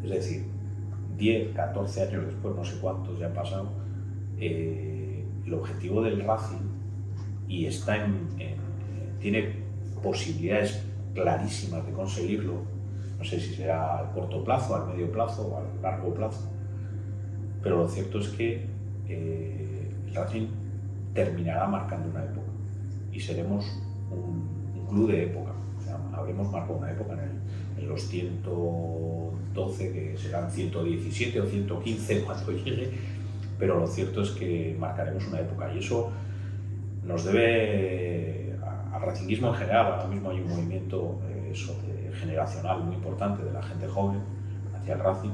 Es decir, 10, 14 años después, no sé cuántos ya han pasado, el objetivo del Racing, y tiene posibilidades clarísimas de conseguirlo, no sé si será al corto plazo, al medio plazo o al largo plazo, pero lo cierto es que el Racing terminará marcando una época y seremos un club de época. O sea, habremos marcado una época en los 112, que serán 117 o 115 cuando llegue, pero lo cierto es que marcaremos una época y eso nos debe al racinguismo en general. Ahora mismo hay un movimiento generacional muy importante de la gente joven hacia el Racing.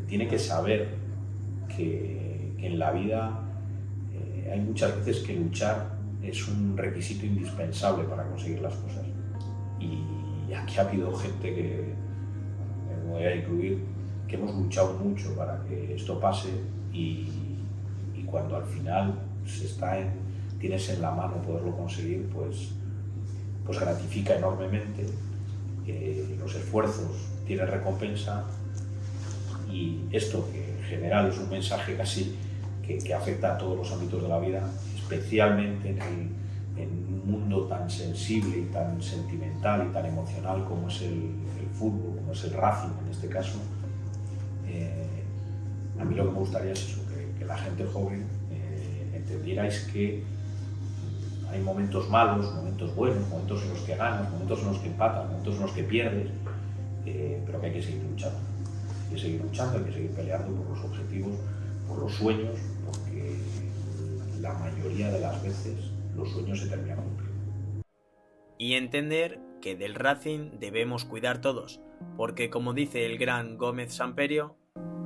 Tiene que saber que en la vida hay muchas veces que luchar es un requisito indispensable para conseguir las cosas. Y aquí ha habido gente que, me voy a incluir, que hemos luchado mucho para que esto pase y cuando al final tienes en la mano poderlo conseguir, pues gratifica enormemente. Los esfuerzos tienen recompensa y esto, que en general es un mensaje casi que afecta a todos los ámbitos de la vida, especialmente en un mundo tan sensible y tan sentimental y tan emocional como es el fútbol, como es el Racing en este caso. A mí lo que me gustaría es eso, que la gente joven entendierais que hay momentos malos, momentos buenos, momentos en los que ganas, momentos en los que empatas, momentos en los que pierdes, pero que hay que seguir luchando. Hay que seguir luchando, hay que seguir peleando por los objetivos, por los sueños, porque la mayoría de las veces los sueños se terminan cumpliendo. Y entender que del Racing debemos cuidar todos, porque como dice el gran Gómez Samperio,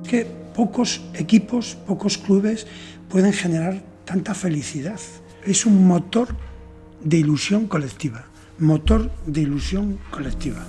que pocos equipos, pocos clubes pueden generar tanta felicidad. Es un motor de ilusión colectiva, motor de ilusión colectiva.